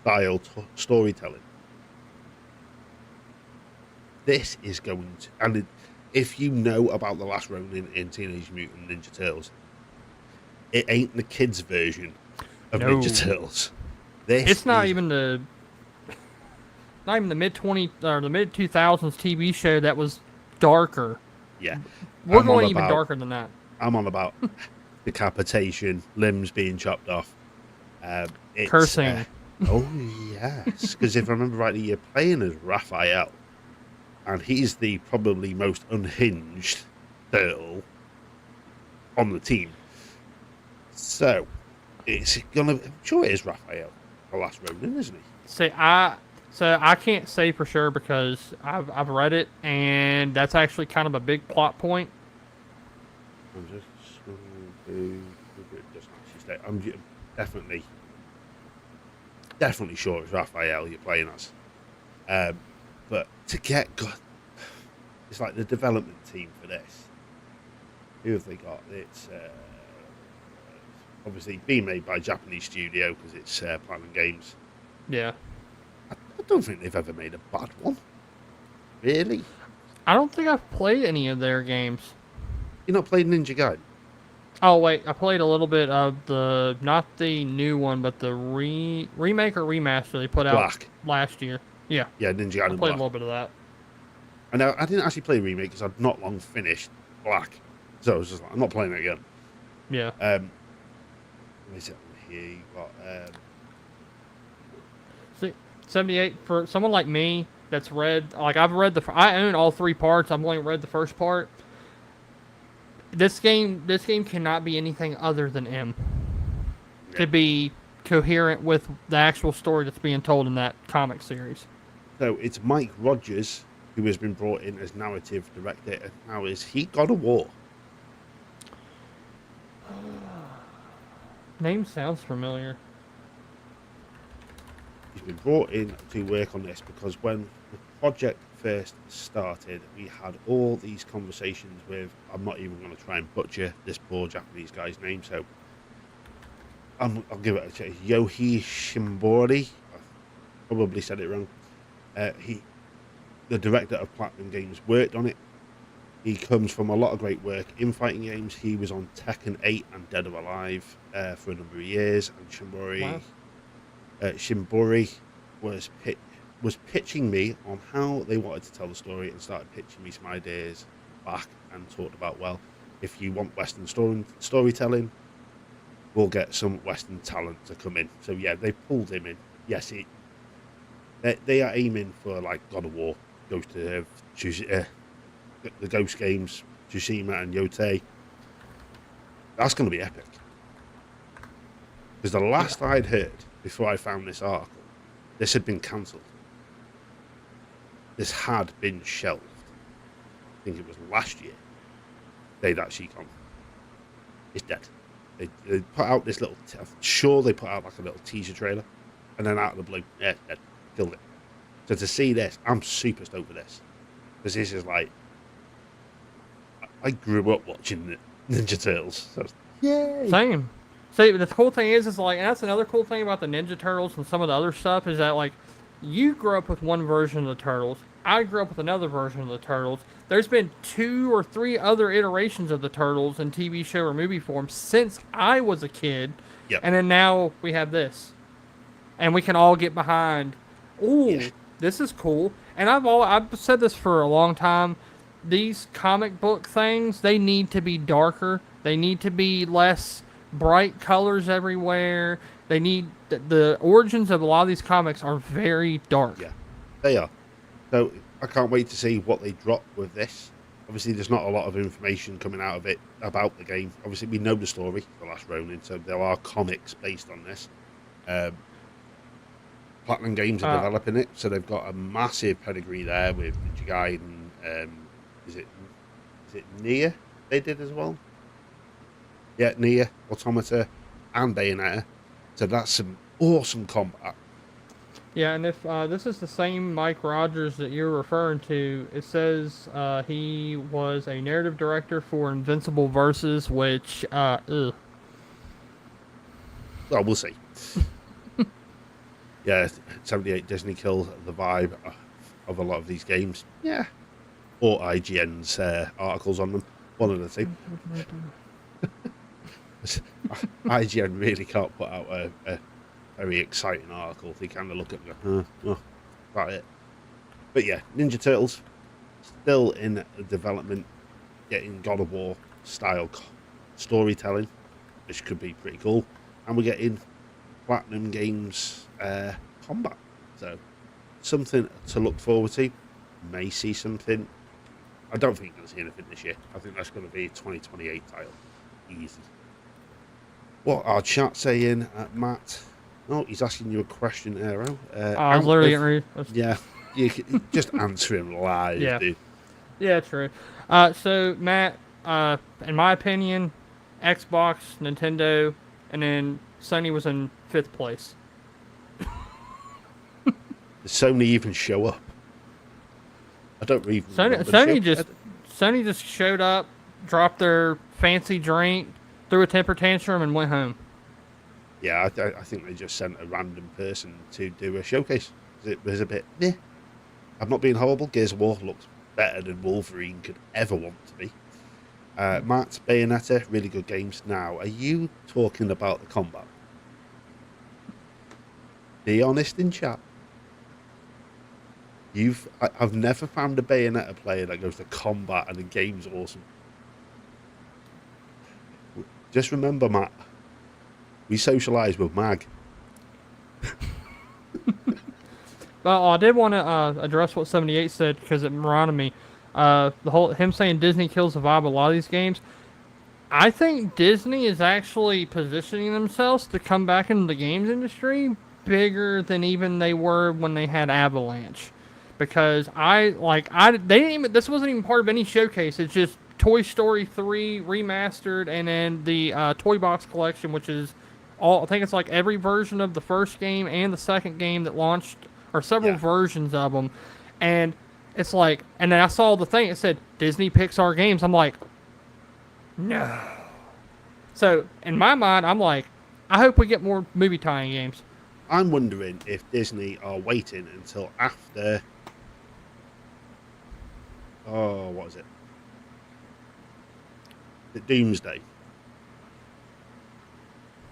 style storytelling. This is going to... And if you know about The Last Ronin in Teenage Mutant Ninja Turtles, it ain't the kids' version of Ninja Turtles. It's not even the mid 20 or the mid 2000s TV show that was darker. Yeah, we're going even darker than that. I'm on about decapitation, limbs being chopped off, cursing. Oh yes, because if I remember rightly, you're playing as Raphael, and he's the probably most unhinged turtle on the team. So it's gonna. I'm sure it is Raphael, the Last Ronin, isn't he? So I can't say for sure because I've read it, and that's actually kind of a big plot point. I'm just I'm definitely sure it's Raphael you're playing as. But to get it's like the development team for this. Who have they got? It's obviously being made by a Japanese studio because it's Platinum Games. Yeah. I don't think they've ever made a bad one. Really? I don't think I've played any of their games. You not played Ninja Gaiden? Oh wait, I played a little bit of the not the new one, but the remake or remaster they put out Black. last year. Yeah, Yeah, Ninja I Gaiden played Black. a little bit of that. And I didn't actually play remake because I'd not long finished Black, so I was just like, I'm not playing it again. Yeah. Let me see here. You got See, 78 for someone like me that's read. Like I've read I own all three parts. I've only read the first part. This game cannot be anything other than M. Yeah. To be coherent with the actual story that's being told in that comic series. So it's Mike Rogers who has been brought in as narrative director, and now is he God of War? Name sounds familiar. He's been brought in to work on this because when the project first started, we had all these conversations with, I'm not even going to try and butcher this poor Japanese guy's name, so I'll give it a check. Yohei Shimbori. I probably said it wrong. The director of Platinum Games, worked on it. He comes from a lot of great work in fighting games. He was on Tekken 8 and Dead or Alive for a number of years. And Shimbori was pitching me on how they wanted to tell the story and started pitching me some ideas back and talked about, well, if you want Western storytelling, we'll get some Western talent to come in. So yeah, they pulled him in. Yes, they are aiming for like God of War, the Ghost games, Tsushima and Yotei. That's going to be epic. Because the last I'd heard before I found this article, this had been cancelled. This had been shelved. I think it was last year. They'd actually gone, it's dead. They put out this little, I'm sure they put out like a little teaser trailer, and then out of the blue, yeah, dead, killed it. So to see this, I'm super stoked for this. Because this is like, I grew up watching Ninja Turtles. So yay! Same. See, the cool thing is like, and that's another cool thing about the Ninja Turtles and some of the other stuff is that, like, you grew up with one version of the Turtles. I grew up with another version of the Turtles. There's been 2 or 3 other iterations of the Turtles in TV show or movie form since I was a kid. Yep. And then now we have this. And we can all get behind, ooh, yeah, this is cool. And I've said this for a long time. These comic book things, they need to be darker. They need to be less bright colors everywhere. They need the origins of a lot of these comics are very dark. Yeah, they are. So I can't wait to see what they drop with this. Obviously, there's not a lot of information coming out of it about the game. Obviously, we know the story, The Last Ronin, so there are comics based on this. Platinum Games are developing it, so they've got a massive pedigree there with Ninja Gaiden. Is it Nier they did as well? Yeah, Nier, Automata, and Bayonetta. So that's some awesome combat. Yeah, and if this is the same Mike Rogers that you're referring to, it says he was a narrative director for Invincible Versus, which, Well, we'll see. Yeah, 78 Disney killed the vibe of a lot of these games. Yeah. Or IGN's articles on them. One of the two. IGN really can't put out a very exciting article. They kind of look at it and go, about it. But yeah, Ninja Turtles, still in development, getting God of War style storytelling, which could be pretty cool. And we're getting Platinum Games combat. So, something to look forward to. May see something. I don't think you're going to see anything this year. I think that's going to be a 2028 title. Easy. What are chat saying, Matt? Oh, he's asking you a question, Aero. I was literally getting ready. Yeah, you can just answer him live, yeah. dude. Yeah, true. So, Matt, in my opinion, Xbox, Nintendo, and then Sony was in 5th place. Did Sony even show up? I don't even Sony just showed up, dropped their fancy drink, threw a temper tantrum, and went home. Yeah, I think they just sent a random person to do a showcase. It was a bit, I'm not being horrible. Gears of War looks better than Wolverine could ever want to be. Matt, Bayonetta, really good games. Now, are you talking about the combat? Be honest in chat. I've never found a Bayonetta player that goes to combat and the game's awesome. Just remember, Matt, we socialise with Mag. Well, I did want to address what 78 said because it reminded me. Him saying Disney kills the vibe of a lot of these games. I think Disney is actually positioning themselves to come back into the games industry bigger than even they were when they had Avalanche. Because they didn't even, this wasn't even part of any showcase. It's just Toy Story 3 remastered, and then the Toy Box collection, which is all, I think it's like every version of the first game and the second game that launched, or several versions of them. And it's like, and then I saw the thing, it said Disney Pixar games. I'm like, no. So in my mind, I'm like, I hope we get more movie tie-in games. I'm wondering if Disney are waiting until after, what is it? The Doomsday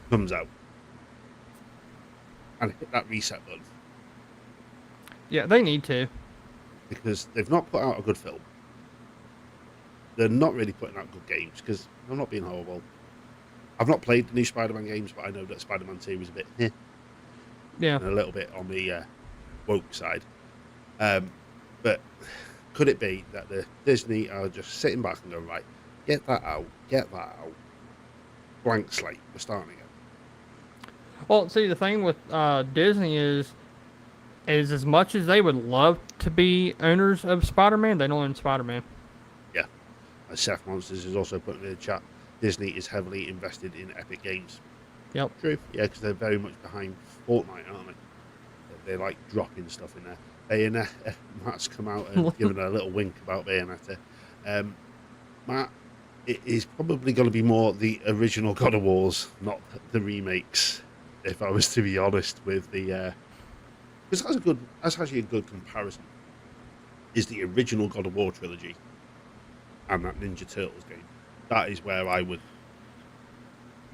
comes out and hit that reset button. Yeah, they need to. Because they've not put out a good film. They're not really putting out good games, because I'm not being horrible. I've not played the new Spider-Man games, but I know that Spider-Man 2 was a bit yeah, and a little bit on the woke side. But could it be that the Disney are just sitting back and going, right, get that out, blank slate, we're starting again. Well, see, the thing with Disney is as much as they would love to be owners of Spider-Man, they don't own Spider-Man. Yeah. As Seth Monsters is also putting in the chat, Disney is heavily invested in Epic Games. Yep. True. Yeah, because they're very much behind Fortnite, aren't they? They're like dropping stuff in there. Bayonetta, Matt's come out and given a little wink about Bayonetta. Matt, it is probably going to be more the original God of Wars, not the remakes, if I was to be honest with the... Because that's actually a good comparison, is the original God of War trilogy and that Ninja Turtles game. That is where I would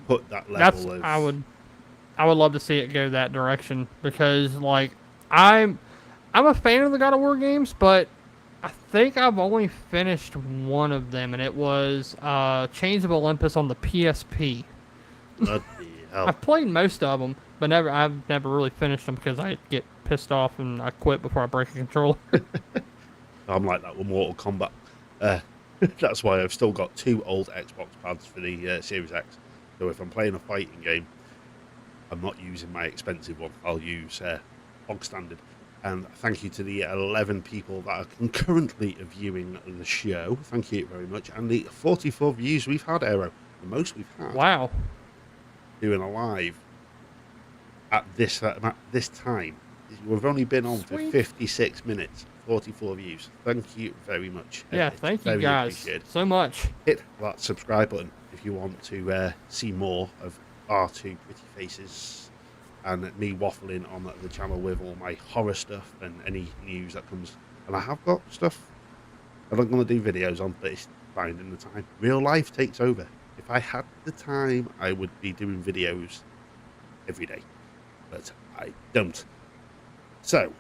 put that level of... I would love to see it go that direction, because like I'm a fan of the God of War games, but I think I've only finished one of them, and it was Chains of Olympus on the PSP. Bloody hell. I've played most of them, but I've never really finished them because I get pissed off and I quit before I break a controller. I'm like that with Mortal Kombat. That's why I've still got 2 old Xbox pads for the Series X. So if I'm playing a fighting game, I'm not using my expensive one. I'll use bog standard. And thank you to the 11 people that are concurrently viewing the show. Thank you very much. And the 44 views we've had, Aero. The most we've had. Wow. Doing a live at this time. We've only been on for 56 minutes. 44 views. Thank you very much. Yeah, thank you guys so much. Hit that subscribe button if you want to see more of our 2 pretty faces and me waffling on the channel with all my horror stuff and any news that comes. And I have got stuff that I'm going to do videos on, but it's finding the time. Real life takes over. If I had the time, I would be doing videos every day, but I don't. So,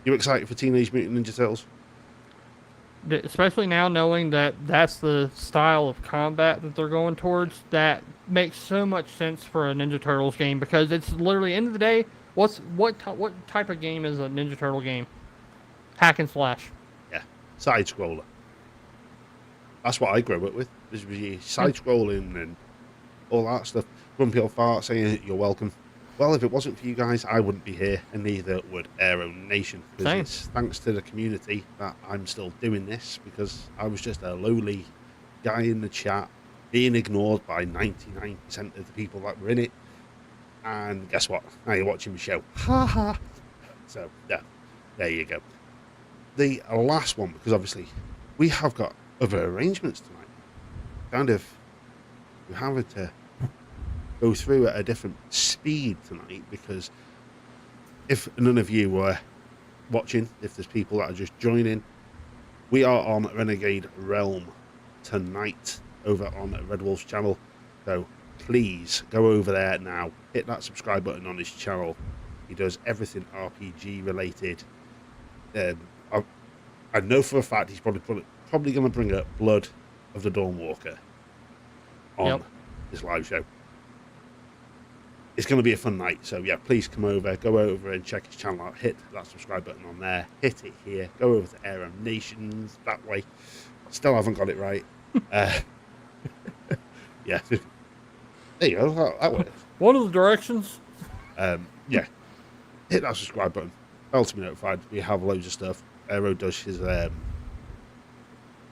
you excited for Teenage Mutant Ninja Turtles? Especially now knowing that that's the style of combat that they're going towards, that makes so much sense for a Ninja Turtles game, because it's literally, end of the day, what type of game is a Ninja Turtle game? Hack and slash. Yeah, side scroller. That's what I grew up with. This was your side scrolling and all that stuff. Grumpy old fart saying you're welcome. Well, if it wasn't for you guys, I wouldn't be here, and neither would Aero Nation. Because it's thanks to the community that I'm still doing this, because I was just a lowly guy in the chat, being ignored by 99% of the people that were in it. And guess what? Now you're watching the show. Ha ha. So, yeah, there you go. The last one, because obviously we have got other arrangements tonight. We're having to go through at a different speed tonight, because if none of you were watching, if there's people that are just joining, we are on Renegade Realm tonight over on Red Wolf's channel. So please go over there now, hit that subscribe button on his channel. He does everything RPG related. I know for a fact he's probably going to bring up Blood of the Dawnwalker on his live show. It's going to be a fun night, so yeah, please go over and check his channel out, hit that subscribe button on there, hit it here, go over to Aram Nations that way. Still haven't got it right. Yeah, there you go, that works. One of the directions. Yeah, hit that subscribe button, bell to be notified. We have loads of stuff. Aero does his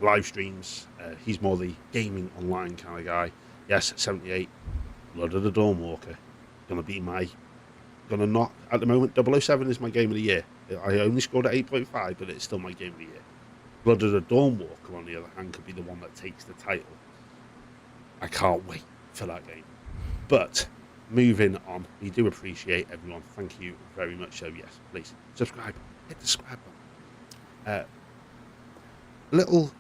live streams. He's more the gaming online kind of guy. Yes, 78, Blood of the Dawnwalker. Gonna knock at the moment. 007 is my game of the year. I only scored at 8.5, but it's still my game of the year. Blood of the Dawnwalker, on the other hand, could be the one that takes the title. I can't wait for that game. But moving on, we do appreciate everyone. Thank you very much. So yes, please subscribe. Hit the subscribe button. Little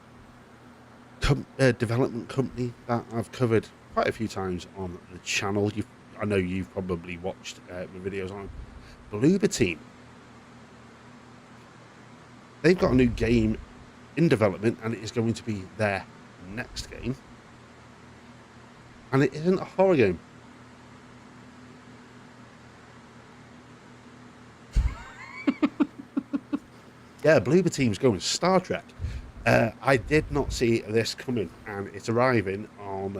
development company that I've covered quite a few times on the channel. I know you've probably watched the videos on Bloober Team. They've got a new game in development, and it is going to be their next game. And it isn't a horror game. Yeah, Bloober Team's going Star Trek. I did not see this coming, and it's arriving on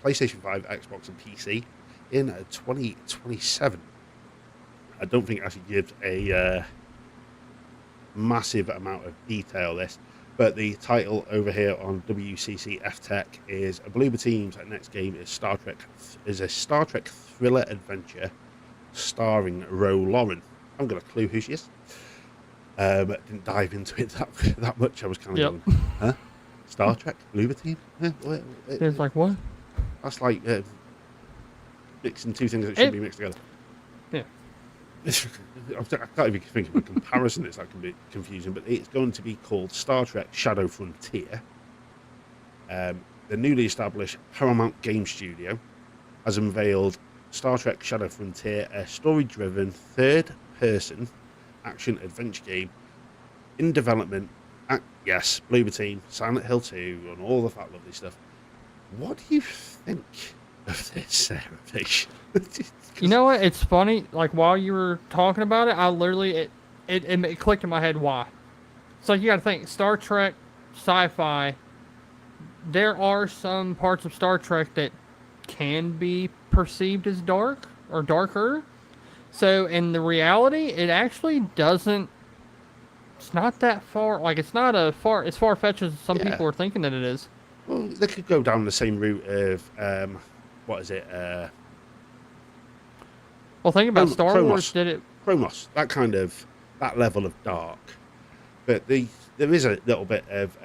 PlayStation 5, Xbox, and PC in 2027. I don't think it actually gives a massive amount of detail this, but the title over here on WCC F-Tech is Bloober Team's next game is a Star Trek thriller adventure starring Lauren. I haven't got a clue who she is. Didn't dive into it that much. I was kind of going, huh? Star Trek Bloober Team? It's like what? That's like mixing two things that shouldn't be mixed together. Yeah. I can't even think of a comparison. It's that can be confusing, but it's going to be called Star Trek Shadow Frontier. The newly established Paramount Game Studio has unveiled Star Trek Shadow Frontier, a story-driven third-person action-adventure game in development at, yes, Bloober Team, Silent Hill 2, and all of that lovely stuff. What do you think of this, Sarah Fish? You know what? It's funny. Like, while you were talking about it, I literally, it clicked in my head why. So you got to think, Star Trek, sci-fi, there are some parts of Star Trek that can be perceived as dark or darker. So in the reality, it actually doesn't, it's not that far, like it's not as far-fetched as some people are thinking that it is. Well, they could go down the same route of, what is it? Well, think about Star Wars did it. Chronos, that level of dark. But there is a little bit of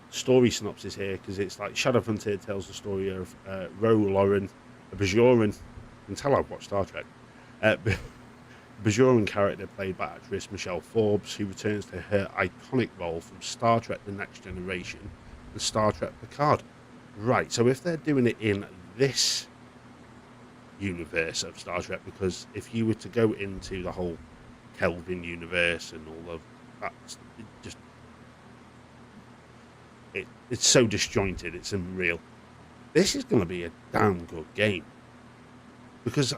story synopsis here, because it's like Shadow Frontier tells the story of Lauren, a Bajoran. You can tell I've watched Star Trek. Bajoran character played by actress Michelle Forbes, who returns to her iconic role from Star Trek The Next Generation and Star Trek Picard. Right, so if they're doing it in this universe of Star Trek, because if you were to go into the whole Kelvin universe and all of that, it's so disjointed, it's unreal. This is going to be a damn good game, because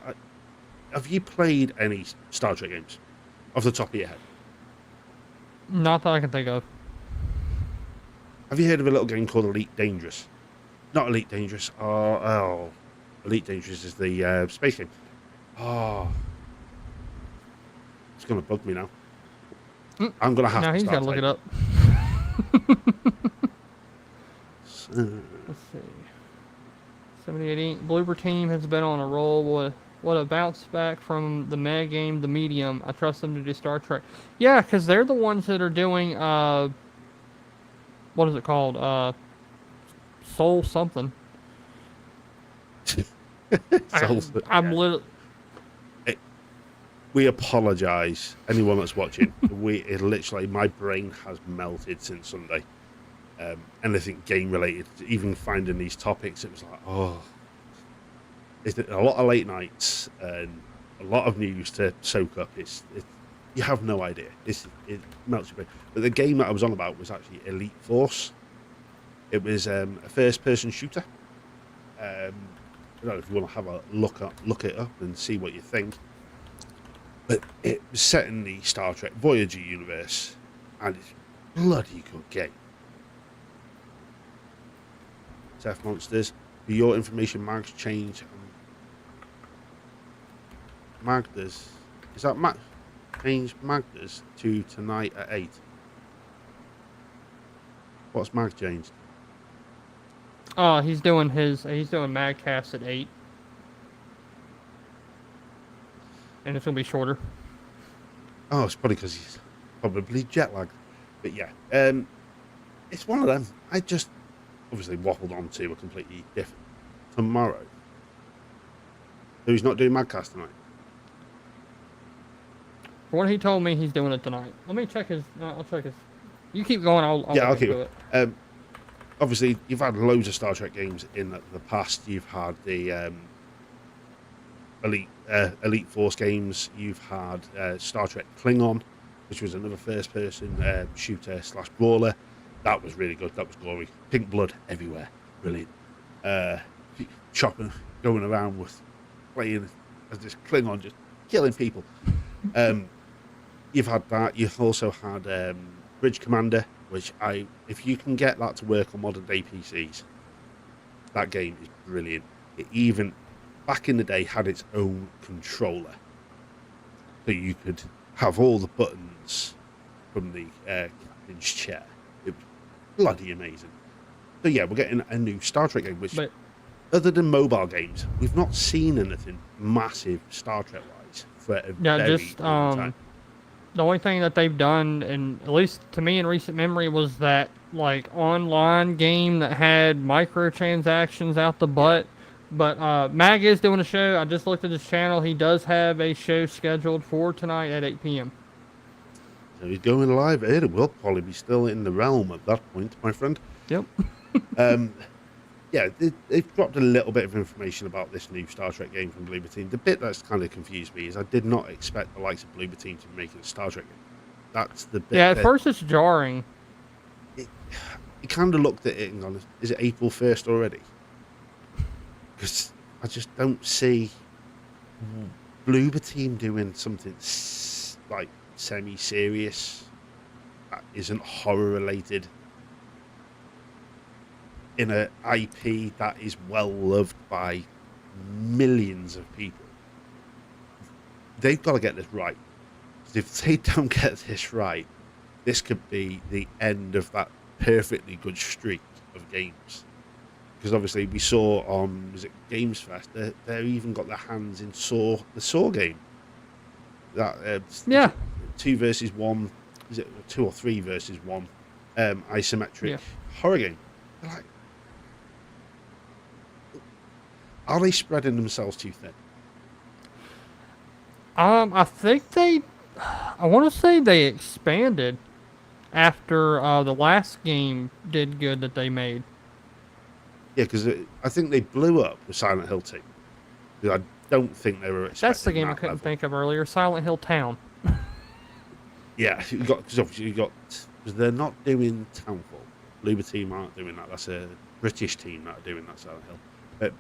have you played any Star Trek games off the top of your head? Not that I can think of. Have you heard of a little game called Elite Dangerous? Not Elite Dangerous. Elite Dangerous is the space game. Oh, it's going to bug me now. I'm going to have to he's got to look it up. Let's see. 78 Bloober Team has been on a roll. What a bounce back from the mega game, The Medium. I trust them to do Star Trek. Yeah, because they're the ones that are doing, what is it called? Soul something. I'm literally... We apologise, anyone that's watching. Literally, my brain has melted since Sunday. anything game related. Even finding these topics, it was like, oh, it's a lot of late nights and a lot of news to soak up. You have no idea. It melts your brain. But the game that I was on about was actually Elite Force. It was a first-person shooter. I don't know if you want to have a look it up and see what you think. But it was set in the Star Trek Voyager universe, and it's a bloody good game. Seth Monsters, for your information, Mag's change. Magda's, is that Mag? Change Magda's to tonight at 8. What's Mag changed? Oh, he's doing Magcast at 8. And it's gonna be shorter. Oh, it's probably because he's probably jet lagged. But yeah, it's one of them. I just obviously waffled on to a completely different tomorrow. So he's not doing Magcast tonight. For what he told me, he's doing it tonight. Let me check his. I'll check his. You keep going. I'll keep it. Obviously, you've had loads of Star Trek games in the past. You've had the Elite Force games. You've had Star Trek Klingon, which was another first-person shooter / brawler. That was really good. That was glory. Pink blood everywhere. Brilliant. Chopping, going around with playing as this Klingon, just killing people. You've had that. You've also had Bridge Commander, which if you can get that to work on modern day PCs, that game is brilliant. It even back in the day had its own controller, so you could have all the buttons from the captain's chair. It was bloody amazing. So yeah, we're getting a new Star Trek game, which other than mobile games, we've not seen anything massive Star Trek wise for a very long time. The only thing that they've done, and at least to me in recent memory, was that like online game that had microtransactions out the butt. But Mag is doing a show. I just looked at his channel. He does have a show scheduled for tonight at 8 p.m. So he's going live. It will probably be still in the realm at that point, my friend. Yep. Yeah, they've dropped a little bit of information about this new Star Trek game from Bloober Team. The bit that's kind of confused me is I did not expect the likes of Bloober Team to be making a Star Trek game. That's the bit. Yeah, at first it's jarring. It kind of looked at it and gone, is it April 1st already? Because I just don't see Bloober Team doing something like semi-serious that isn't horror-related in an IP that is well loved by millions of people. They've got to get this right. Because if they don't get this right, this could be the end of that perfectly good streak of games. Because obviously we saw on Games Fest, they've even got their hands in the Saw game. That 2 versus 1, is it 2 or 3 versus 1 isometric horror game. They're like, are they spreading themselves too thin? I think I want to say they expanded after the last game did good that they made. Yeah, because I think they blew up with Silent Hill 2. I don't think they were expecting That's the game I couldn't think of earlier, Silent Hill Town. Yeah, because obviously you got, because they're not doing Townfall. Bloober Team aren't doing that. That's a British team that are doing that Silent Hill.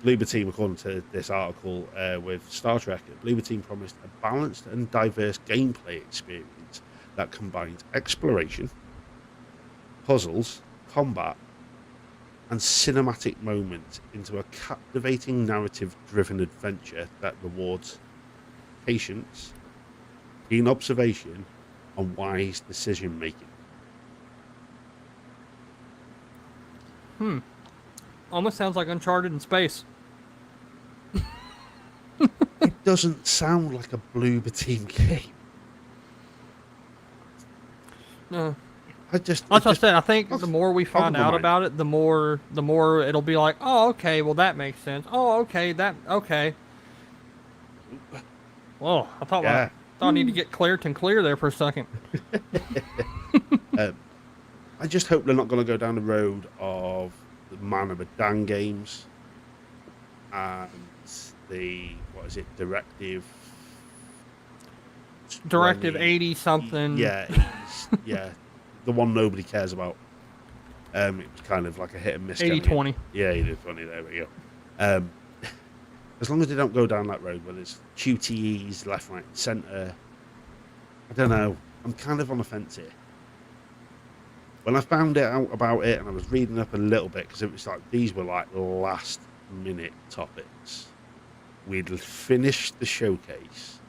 Bloober Team, according to this article with Star Trek, Bloober Team promised a balanced and diverse gameplay experience that combines exploration, puzzles, combat, and cinematic moments into a captivating narrative-driven adventure that rewards patience, keen observation, and wise decision-making. Almost sounds like Uncharted in space. It doesn't sound like a Bloober Team game. No. Like I said, I think the more we find out about it, the more it'll be like, oh, okay, well that makes sense. Oh, okay, okay. Whoa, I thought I need to get Claritin clear there for a second. I just hope they're not going to go down the road of the Man of Medan games and the, what is it, Directive 80 something. Yeah, yeah, the one nobody cares about. It was kind of like a hit and miss. 80-20. Yeah, 80-20. There we go. As long as they don't go down that road where there's QTEs left, right, and centre. I don't know. I'm kind of on the fence here. When I found out about it and I was reading up a little bit, because it was like these were like last minute topics. We'd finished the showcase.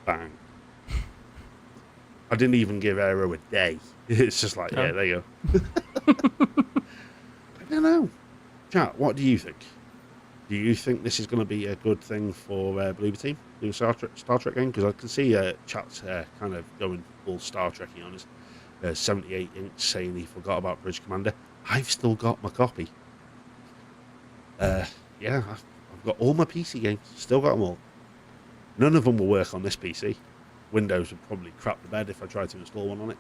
Bang. I didn't even give Aero a day. It's just like, yeah, there you go. I don't know. Chat, what do you think? Do you think this is going to be a good thing for Bloober team doing Star Trek game? Because I can see chat's kind of going full Star Trekking on us. 78 inch saying he forgot about Bridge Commander. I've still got my copy. Yeah, I've got all my PC games. Still got them all. None of them will work on this PC. Windows would probably crap the bed if I tried to install one on it.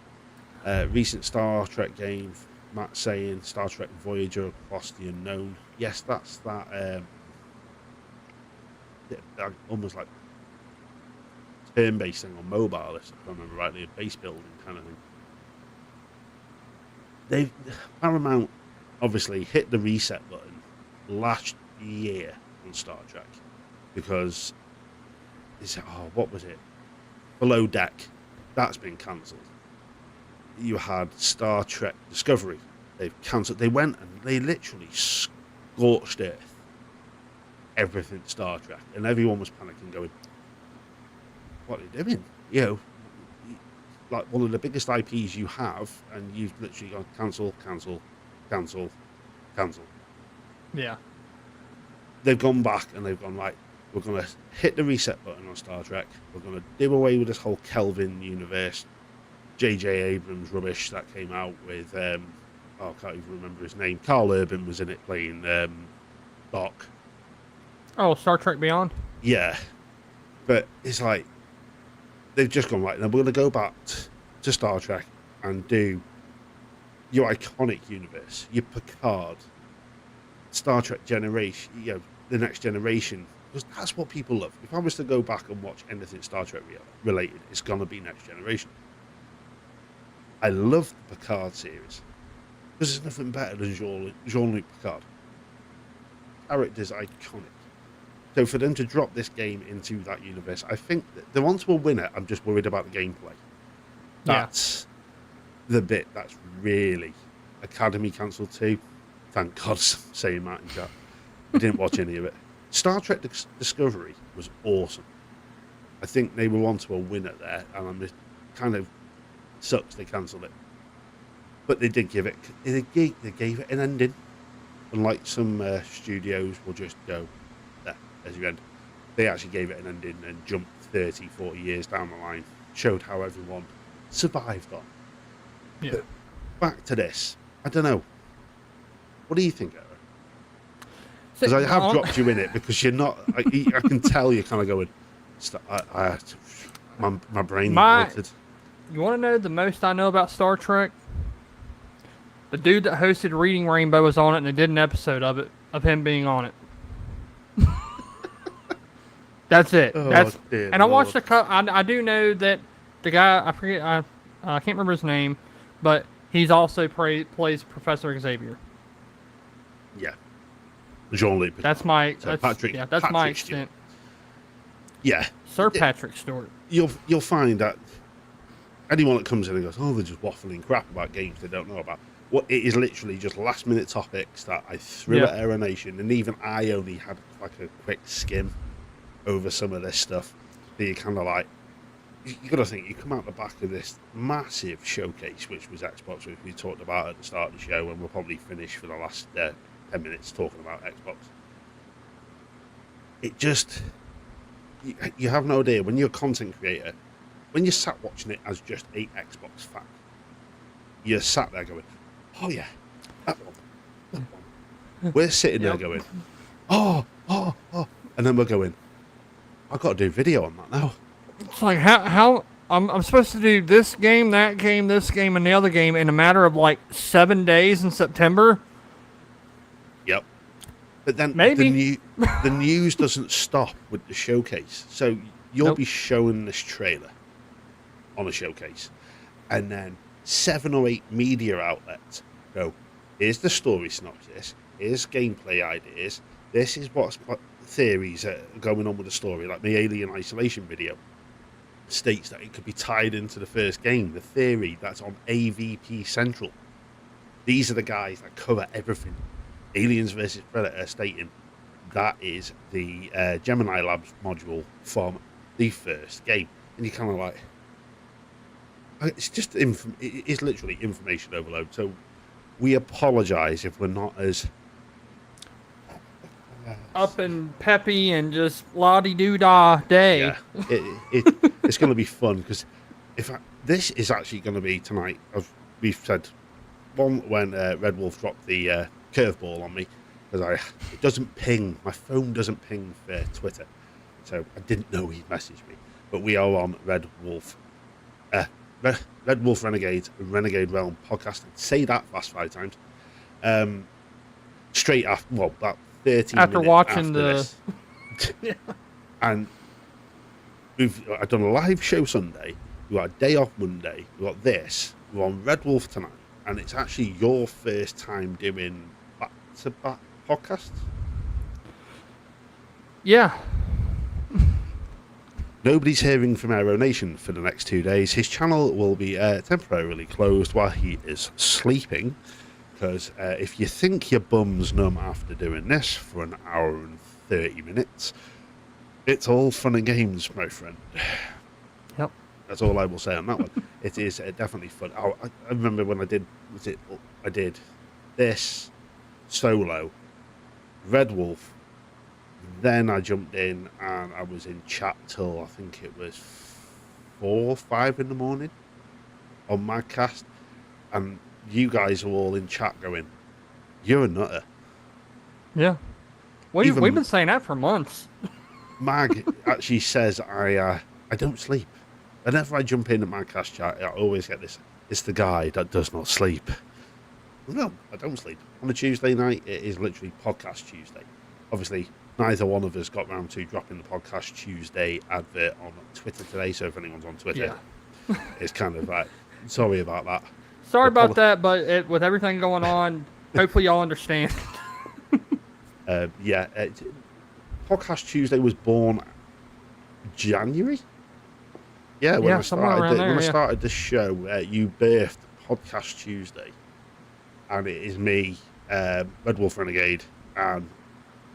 Recent Star Trek game, Matt saying Star Trek Voyager Across the Unknown. Yes, that's that almost like turn-based thing on mobile, if I remember rightly, a base building kind of thing. Paramount obviously hit the reset button last year on Star Trek because what was it? Below Deck, that's been cancelled. You had Star Trek Discovery, they've cancelled. They went and they literally scorched earth everything Star Trek, and everyone was panicking, going, "What are they doing?" You know, like one of the biggest IPs you have, and you've literally gone cancel. Yeah. They've gone back and they've gone, right, we're going to hit the reset button on Star Trek. We're going to do away with this whole Kelvin universe, J.J. Abrams rubbish that came out with, I can't even remember his name. Carl Urban was in it playing Doc. Oh, Star Trek Beyond? Yeah. But it's like, they've just gone, right, now we're going to go back to Star Trek and do your iconic universe, your Picard, Star Trek generation, the next generation, because that's what people love. If I was to go back and watch anything Star Trek related, it's going to be Next Generation. I love the Picard series because there's nothing better than Jean-Luc Picard. Character's iconic. So for them to drop this game into that universe, I think that they're onto a winner. I'm just worried about the gameplay. That's the bit that's really Academy cancelled too. Thank God, saying that in chat. I didn't watch any of it. Star Trek Discovery was awesome. I think they were onto a winner there, and I'm just kind of sucks they cancelled it. But they did give it. They gave it an ending. Unlike some studios will just go there as you end. They actually gave it an ending and jumped 30, 40 years down the line. Showed how everyone survived on. Yeah. But back to this. I don't know. What do you think, Aaron? Because I have dropped you in it because you're not. I can tell you're kind of going. My brain melted. You want to know the most I know about Star Trek? The dude that hosted Reading Rainbow was on it, and they did an episode of it, of him being on it. That's it. And I watched I do know that the guy, I forget, I can't remember his name, but he's also plays Professor Xavier. Yeah. Jean-Luc. That's my Patrick. Yeah, that's my extent. Yeah. Sir Patrick Stewart. You'll find that anyone that comes in and goes, "Oh, they're just waffling crap about games they don't know about." Well, it is literally just last minute topics that I threw at Aero Nation, and even I only had like a quick skim over some of this stuff. That you kind of like, you got to think, you come out the back of this massive showcase, which was Xbox, which we talked about at the start of the show, and we'll probably finish for the last 10 minutes talking about Xbox. It just, you have no idea when you're a content creator, when you're sat watching it as just a Xbox fan, you're sat there going, "Oh yeah, that one." We're sitting there going, oh, and then we're going, "I've got to do video on that now." It's like how I'm supposed to do this game, that game, this game, and the other game in a matter of like 7 days in September. Yep. But then Maybe. the news doesn't stop with the showcase. So you'll Nope. be showing this trailer on a showcase, and then 7 or 8 media outlets go, here's the story synopsis, here's gameplay ideas, this is what theories are going on with the story, like my Alien Isolation video states that it could be tied into the first game, the theory that's on AVP Central. These are the guys that cover everything. Aliens versus Predator stating that is the Gemini Labs module from the first game. And you're kind of like, it's just, it is literally information overload. So we apologise if we're not as Up and peppy and just la-di-doo-dah day. Yeah, it's going to be fun because this is actually going to be tonight. We've said one when Red Wolf dropped the curveball on me because it doesn't ping. My phone doesn't ping for Twitter, so I didn't know he'd messaged me. But we are on Red Wolf Renegade Realm podcast. I'd say that fast 5 times. Straight after, well, about 30 After minutes watching after the this. And I've done a live show Sunday. We got a day off Monday. We got this. We're on Red Wolf tonight, and it's actually your first time doing back-to-back podcasts. Yeah. Nobody's hearing from Aero Nation for the next 2 days. His channel will be temporarily closed while he is sleeping. Because if you think your bum's numb after doing this for an hour and 30 minutes, it's all fun and games, my friend. Yep. That's all I will say on that one. It is definitely fun. I remember when I did this solo, Red Wolf. Then I jumped in and I was in chat till I think it was 4 or 5 in the morning on my cast, and you guys are all in chat going, "You're a nutter." Yeah. We've Even- been saying that for months. Mag actually says I don't sleep. Whenever I jump in at my cast chat, I always get this. It's the guy that does not sleep. No, I don't sleep. On a Tuesday night, it is literally podcast Tuesday. Obviously, neither one of us got round to dropping the podcast Tuesday advert on Twitter today. So if anyone's on Twitter, it's kind of like, sorry about that. Sorry about that, but with everything going on, hopefully y'all understand. Podcast Tuesday was born January. Yeah, when Yeah, I somewhere started around there, when I yeah. started the show, you birthed Podcast Tuesday, and it is me, Red Wolf Renegade, and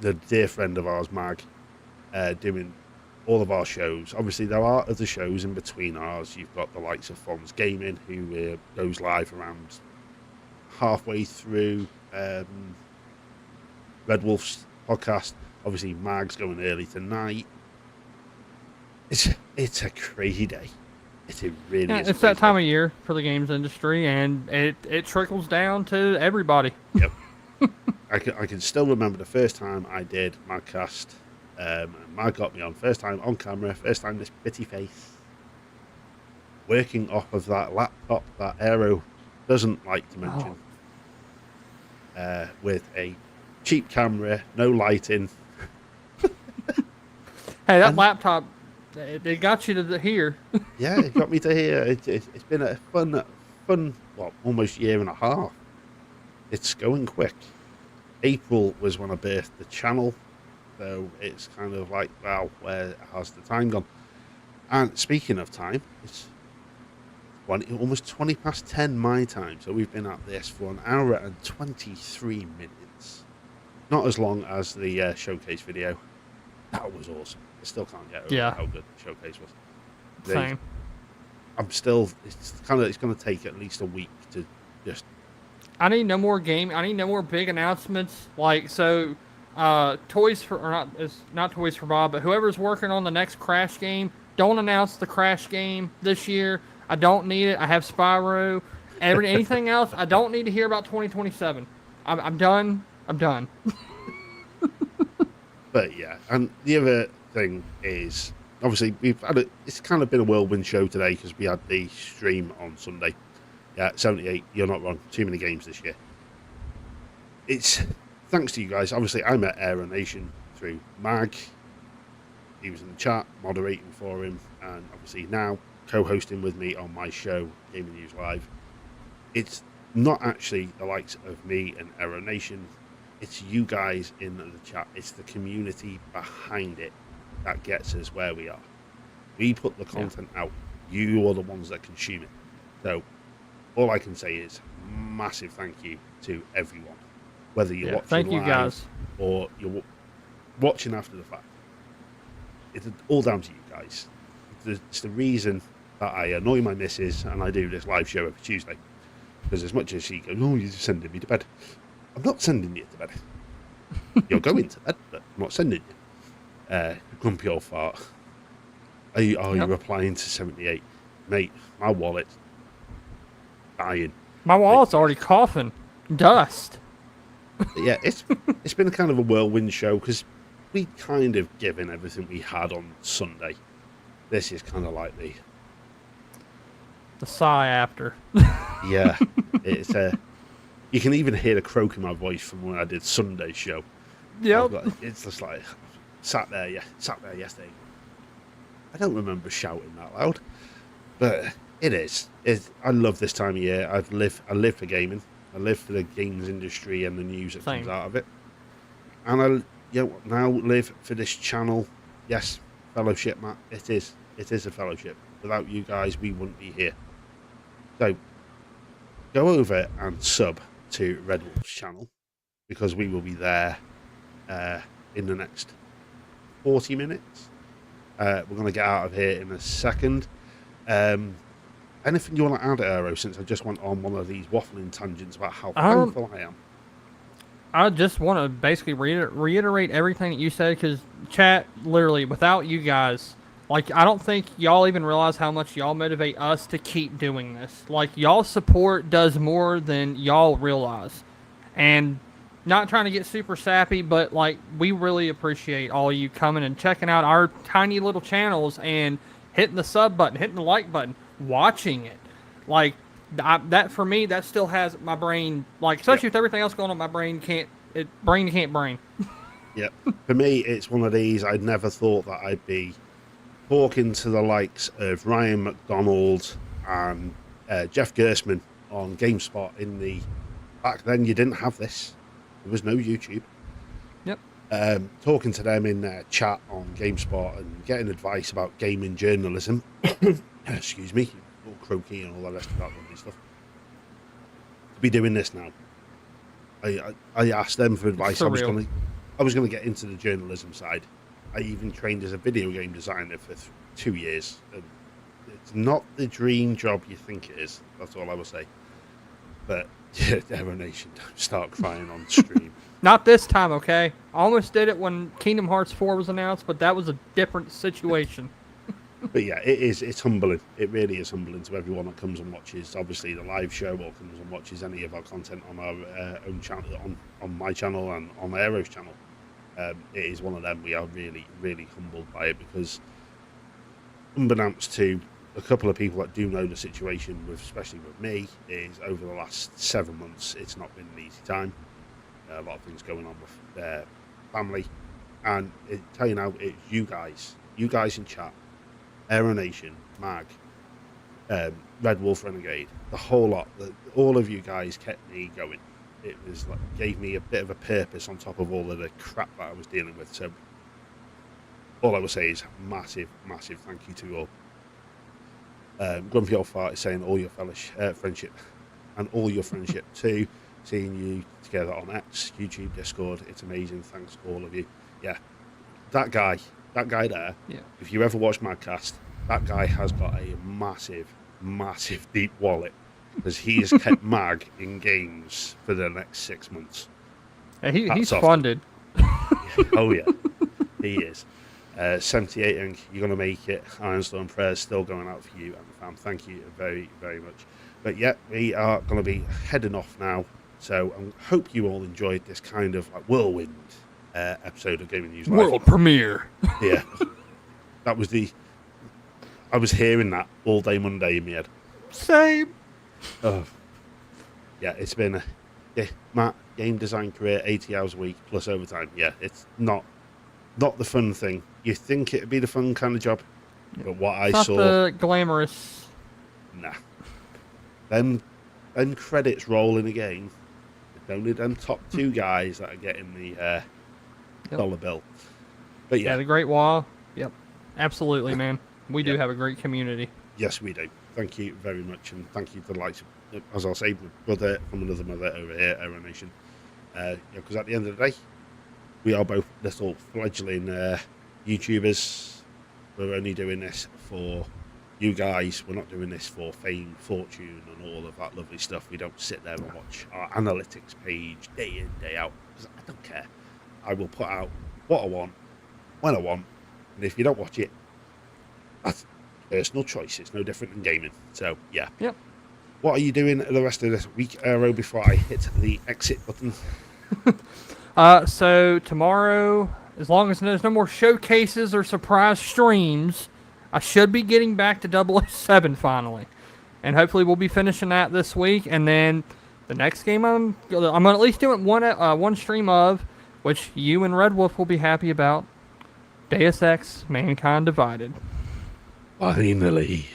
the dear friend of ours, Mag, doing all of our shows. Obviously, there are other shows in between ours. You've got the likes of Fonz Gaming, who goes live around halfway through Red Wolf's podcast. Obviously, Mag's going early tonight. It's a crazy day. It really Yeah, is. it's that time of year for the games industry, and it trickles down to everybody. Yep. I can still remember the first time I did my cast. Mag got me on first time on camera, first time this bitty face, working off of that laptop that Aero doesn't like to mention, with a cheap camera, no lighting. Hey, that laptop, it got you to here. Yeah, it got me to here. It's been a fun, well, almost year and a half. It's going quick. April was when I birthed the channel, so it's kind of like, wow, where has the time gone? And speaking of time, it's almost 20 past 10 my time, so we've been at this for an hour and 23 minutes. Not as long as the showcase video. That was awesome. I still can't get over how good the showcase was. Same. It's going to take at least a week to just. I need no more big announcements. Like, so, Toys for, or not, it's not Toys for Bob, but whoever's working on the next Crash game, don't announce the Crash game this year. I don't need it. I have Spyro. Anything else, I don't need to hear about 2027. I'm done. I'm done. But yeah, and the other thing is, obviously it's kind of been a whirlwind show today because we had the stream on Sunday. Yeah, 78. You're not wrong. Too many games this year. It's thanks to you guys. Obviously, I met Aero Nation through Mag. He was in the chat, moderating for him, and obviously now co-hosting with me on my show, Gaming News Live. It's not actually the likes of me and Aero Nation. It's you guys in the chat. It's the community behind it that gets us where we are. We put the content out. You are the ones that consume it. So all I can say is massive thank you to everyone, whether you're watching thank you live guys, or you're watching after the fact. It's all down to you guys. It's the reason that I annoy my missus and I do this live show every Tuesday. Because as much as she goes, oh, you're sending me to bed. I'm not sending you to bed. You're going to bed, but I'm not sending you. Grumpy old fart. Are you replying to 78? Mate, my wallet's dying. my wallet's already coughing dust. Yeah, it's been a kind of a whirlwind show because we kind of given everything we had on Sunday. This is kind of like the sigh after. yeah. It's you can even hear the croak in my voice from when I did Sunday's show. Yep. It's just like sat there yesterday. I don't remember shouting that loud, but it is. I love this time of year. I live for gaming. I live for the games industry and the news that comes out of it. And I now live for this channel. Yes, fellowship, Matt. It is a fellowship. Without you guys, we wouldn't be here. So go over and sub to Red Wolf's channel because we will be there in the next 40 minutes. We're going to get out of here in a second. Anything you want to add, Aero, since I just went on one of these waffling tangents about how thankful I am? I just want to basically reiterate everything that you said, because chat, literally, without you guys, like, I don't think y'all even realize how much y'all motivate us to keep doing this. Like, y'all support does more than y'all realize. And not trying to get super sappy, but, like, we really appreciate all you coming and checking out our tiny little channels and hitting the sub button, hitting the like button, watching it. Like, that for me, that still has my brain, like, especially with everything else going on, my brain can't brain. Yeah. For me, it's one of these, I'd never thought that I'd be talking to the likes of Ryan McDonald and Jeff Gersman on GameSpot back then you didn't have this. There was no YouTube. Yep. Talking to them in their chat on GameSpot and getting advice about gaming journalism. Excuse me. All croaky and all the rest of that lovely stuff. To be doing this now. I asked them for advice. I was going to get into the journalism side. I even trained as a video game designer for 2 years. And it's not the dream job you think it is. That's all I will say. But Aero Nation, don't start crying on stream. Not this time, okay? I almost did it when Kingdom Hearts 4 was announced, but that was a different situation. But yeah, it's humbling. It really is humbling to everyone that comes and watches, obviously, the live show, or comes and watches any of our content on our own channel, on my channel and on Aero's channel. It is one of them. We are really, really humbled by it because, unbeknownst to a couple of people that do know the situation, especially with me, is over the last 7 months, it's not been an easy time. A lot of things going on with their family. And tell you now, it's you guys in chat, Aero Nation, Mag, Red Wolf Renegade, the whole lot, all of you guys kept me going. It was like, gave me a bit of a purpose on top of all of the crap that I was dealing with. So all I will say is massive, massive thank you to you all. Grumpy Old Fart is saying all your friendship and all your friendship too. Seeing you together on X, YouTube, Discord, it's amazing. Thanks all of you. Yeah, that guy there. Yeah. If you ever watch Madcast, that guy has got a massive, massive deep wallet. Because he has kept Mag in games for the next 6 months. Yeah, he's funded. Oh, yeah. He is. 78 Inc., you're going to make it. Ironstorm prayers still going out for you and the fam. Thank you very, very much. But yeah, we are going to be heading off now. So I hope you all enjoyed this kind of like whirlwind episode of Gaming News Live. World premiere. Yeah. That was I was hearing that all day Monday in my head. Same. Oh, yeah, it's been Matt, game design career, 80 hours a week plus overtime. Yeah, it's not the fun thing. You think it'd be the fun kind of job, but what I Not saw, the glamorous. nah. Them credits roll in a game. It's only them top two guys that are getting the dollar bill. But Yeah, yeah, the Great Wall. Yep. Absolutely, man. We do have a great community. yes, we do. Thank you very much, and thank you to the likes of, as I'll say, my brother from another mother over here, Arrow Nation. Because at the end of the day, we are both little fledgling YouTubers. We're only doing this for you guys. We're not doing this for fame, fortune, and all of that lovely stuff. We don't sit there and watch our analytics page day in, day out, because I don't care. I will put out what I want, when I want, and if you don't watch it, that's personal choice. It's no different than gaming. So, yeah. Yep. What are you doing the rest of this week, Aero, before I hit the exit button? So tomorrow, as long as there's no more showcases or surprise streams, I should be getting back to 007 finally. And hopefully we'll be finishing that this week. And then the next game I'm gonna at least doing one stream of, which you and Red Wolf will be happy about. Deus Ex: Mankind Divided. Finally.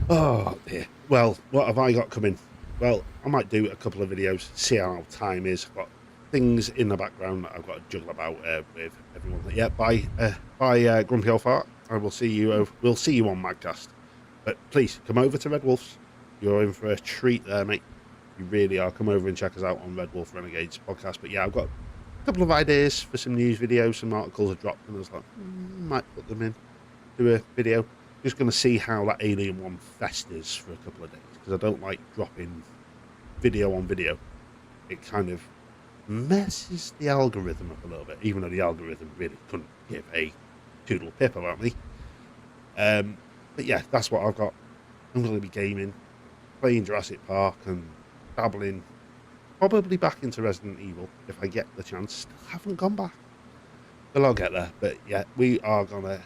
Oh, dear. Well, what have I got coming? Well, I might do a couple of videos, see how time is. I've got things in the background that I've got to juggle about with everyone. Yeah, bye, Grumpy Old Fart. I will see you. We'll see you on Magcast. But please, come over to Red Wolf's. You're in for a treat there, mate. You really are. Come over and check us out on Red Wolf Renegades podcast. But yeah, I've got a couple of ideas for some news videos. Some articles have dropped, and I was like, might put them in. Do a video. Just going to see how that Alien one festers for a couple of days, because I don't like dropping video on video. It kind of messes the algorithm up a little bit, even though the algorithm really couldn't give a toodle pip about me. But yeah, that's what I've got. I'm going to be gaming, playing Jurassic Park, and dabbling probably back into Resident Evil if I get the chance. Still haven't gone back, but I'll get there. But yeah, we are going to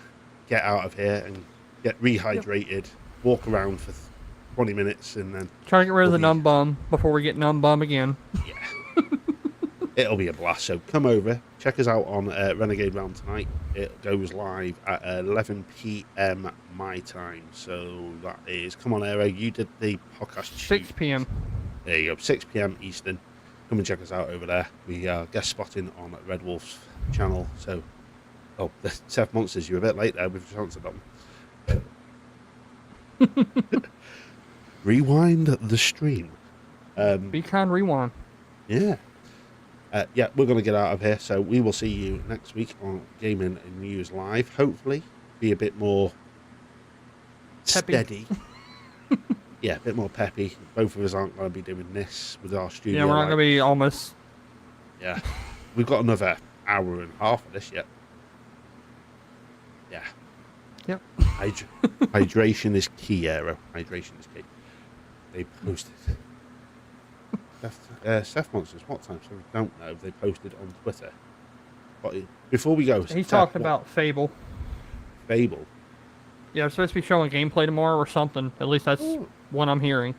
get out of here and get rehydrated, walk around for 20 minutes, and then Try to get rid of the numb bum before we get numb bum again. Yeah. It'll be a blast. So come over, check us out on Renegade Realm tonight. It goes live at 11 p.m. my time. So that is, come on, Aero, you did the podcast. 6 p.m. There you go, 6 p.m. Eastern. Come and check us out over there. We are guest spotting on Red Wolf's channel. So, oh, the Seth Monsters, you're a bit late there. We've just answered them. Rewind the stream. Be kind, rewind. Yeah. Yeah, we're going to get out of here. So we will see you next week on Gaming News Live. Hopefully, be a bit more Peppy. steady. Yeah, a bit more peppy. Both of us aren't going to be doing this with our studio. Yeah, we're not going to be almost. Yeah. We've got another hour and a half of this yet. Yeah. Yep. Hydration is key, Aero. Hydration is key. They posted. Seth Monsters, what time? So we don't know. They posted on Twitter. But before we go, He's talking about Fable. Fable. Yeah, I'm supposed to be showing gameplay tomorrow or something. At least that's what I'm hearing.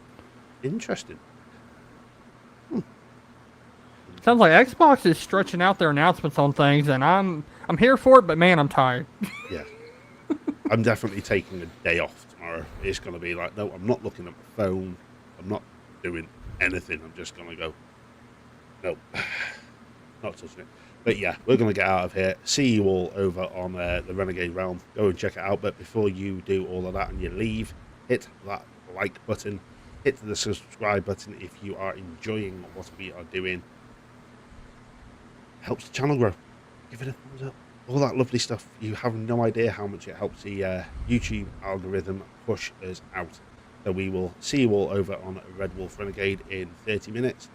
Interesting. Sounds like Xbox is stretching out their announcements on things, and I'm here for it, but man, I'm tired. Yeah. I'm definitely taking a day off tomorrow. It's going to be like, no, I'm not looking at my phone. I'm not doing anything. I'm just going to go, no, not touching it. But yeah, we're going to get out of here. See you all over on the Renegade Realm. Go and check it out. But before you do all of that and you leave, hit that like button. Hit the subscribe button if you are enjoying what we are doing. Helps the channel grow. Give it a thumbs up. All that lovely stuff. You have no idea how much it helps the YouTube algorithm push us out. So we will see you all over on Red Wolf Renegade in 30 minutes.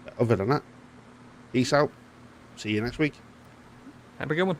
But other than that, peace out. See you next week. Have a good one.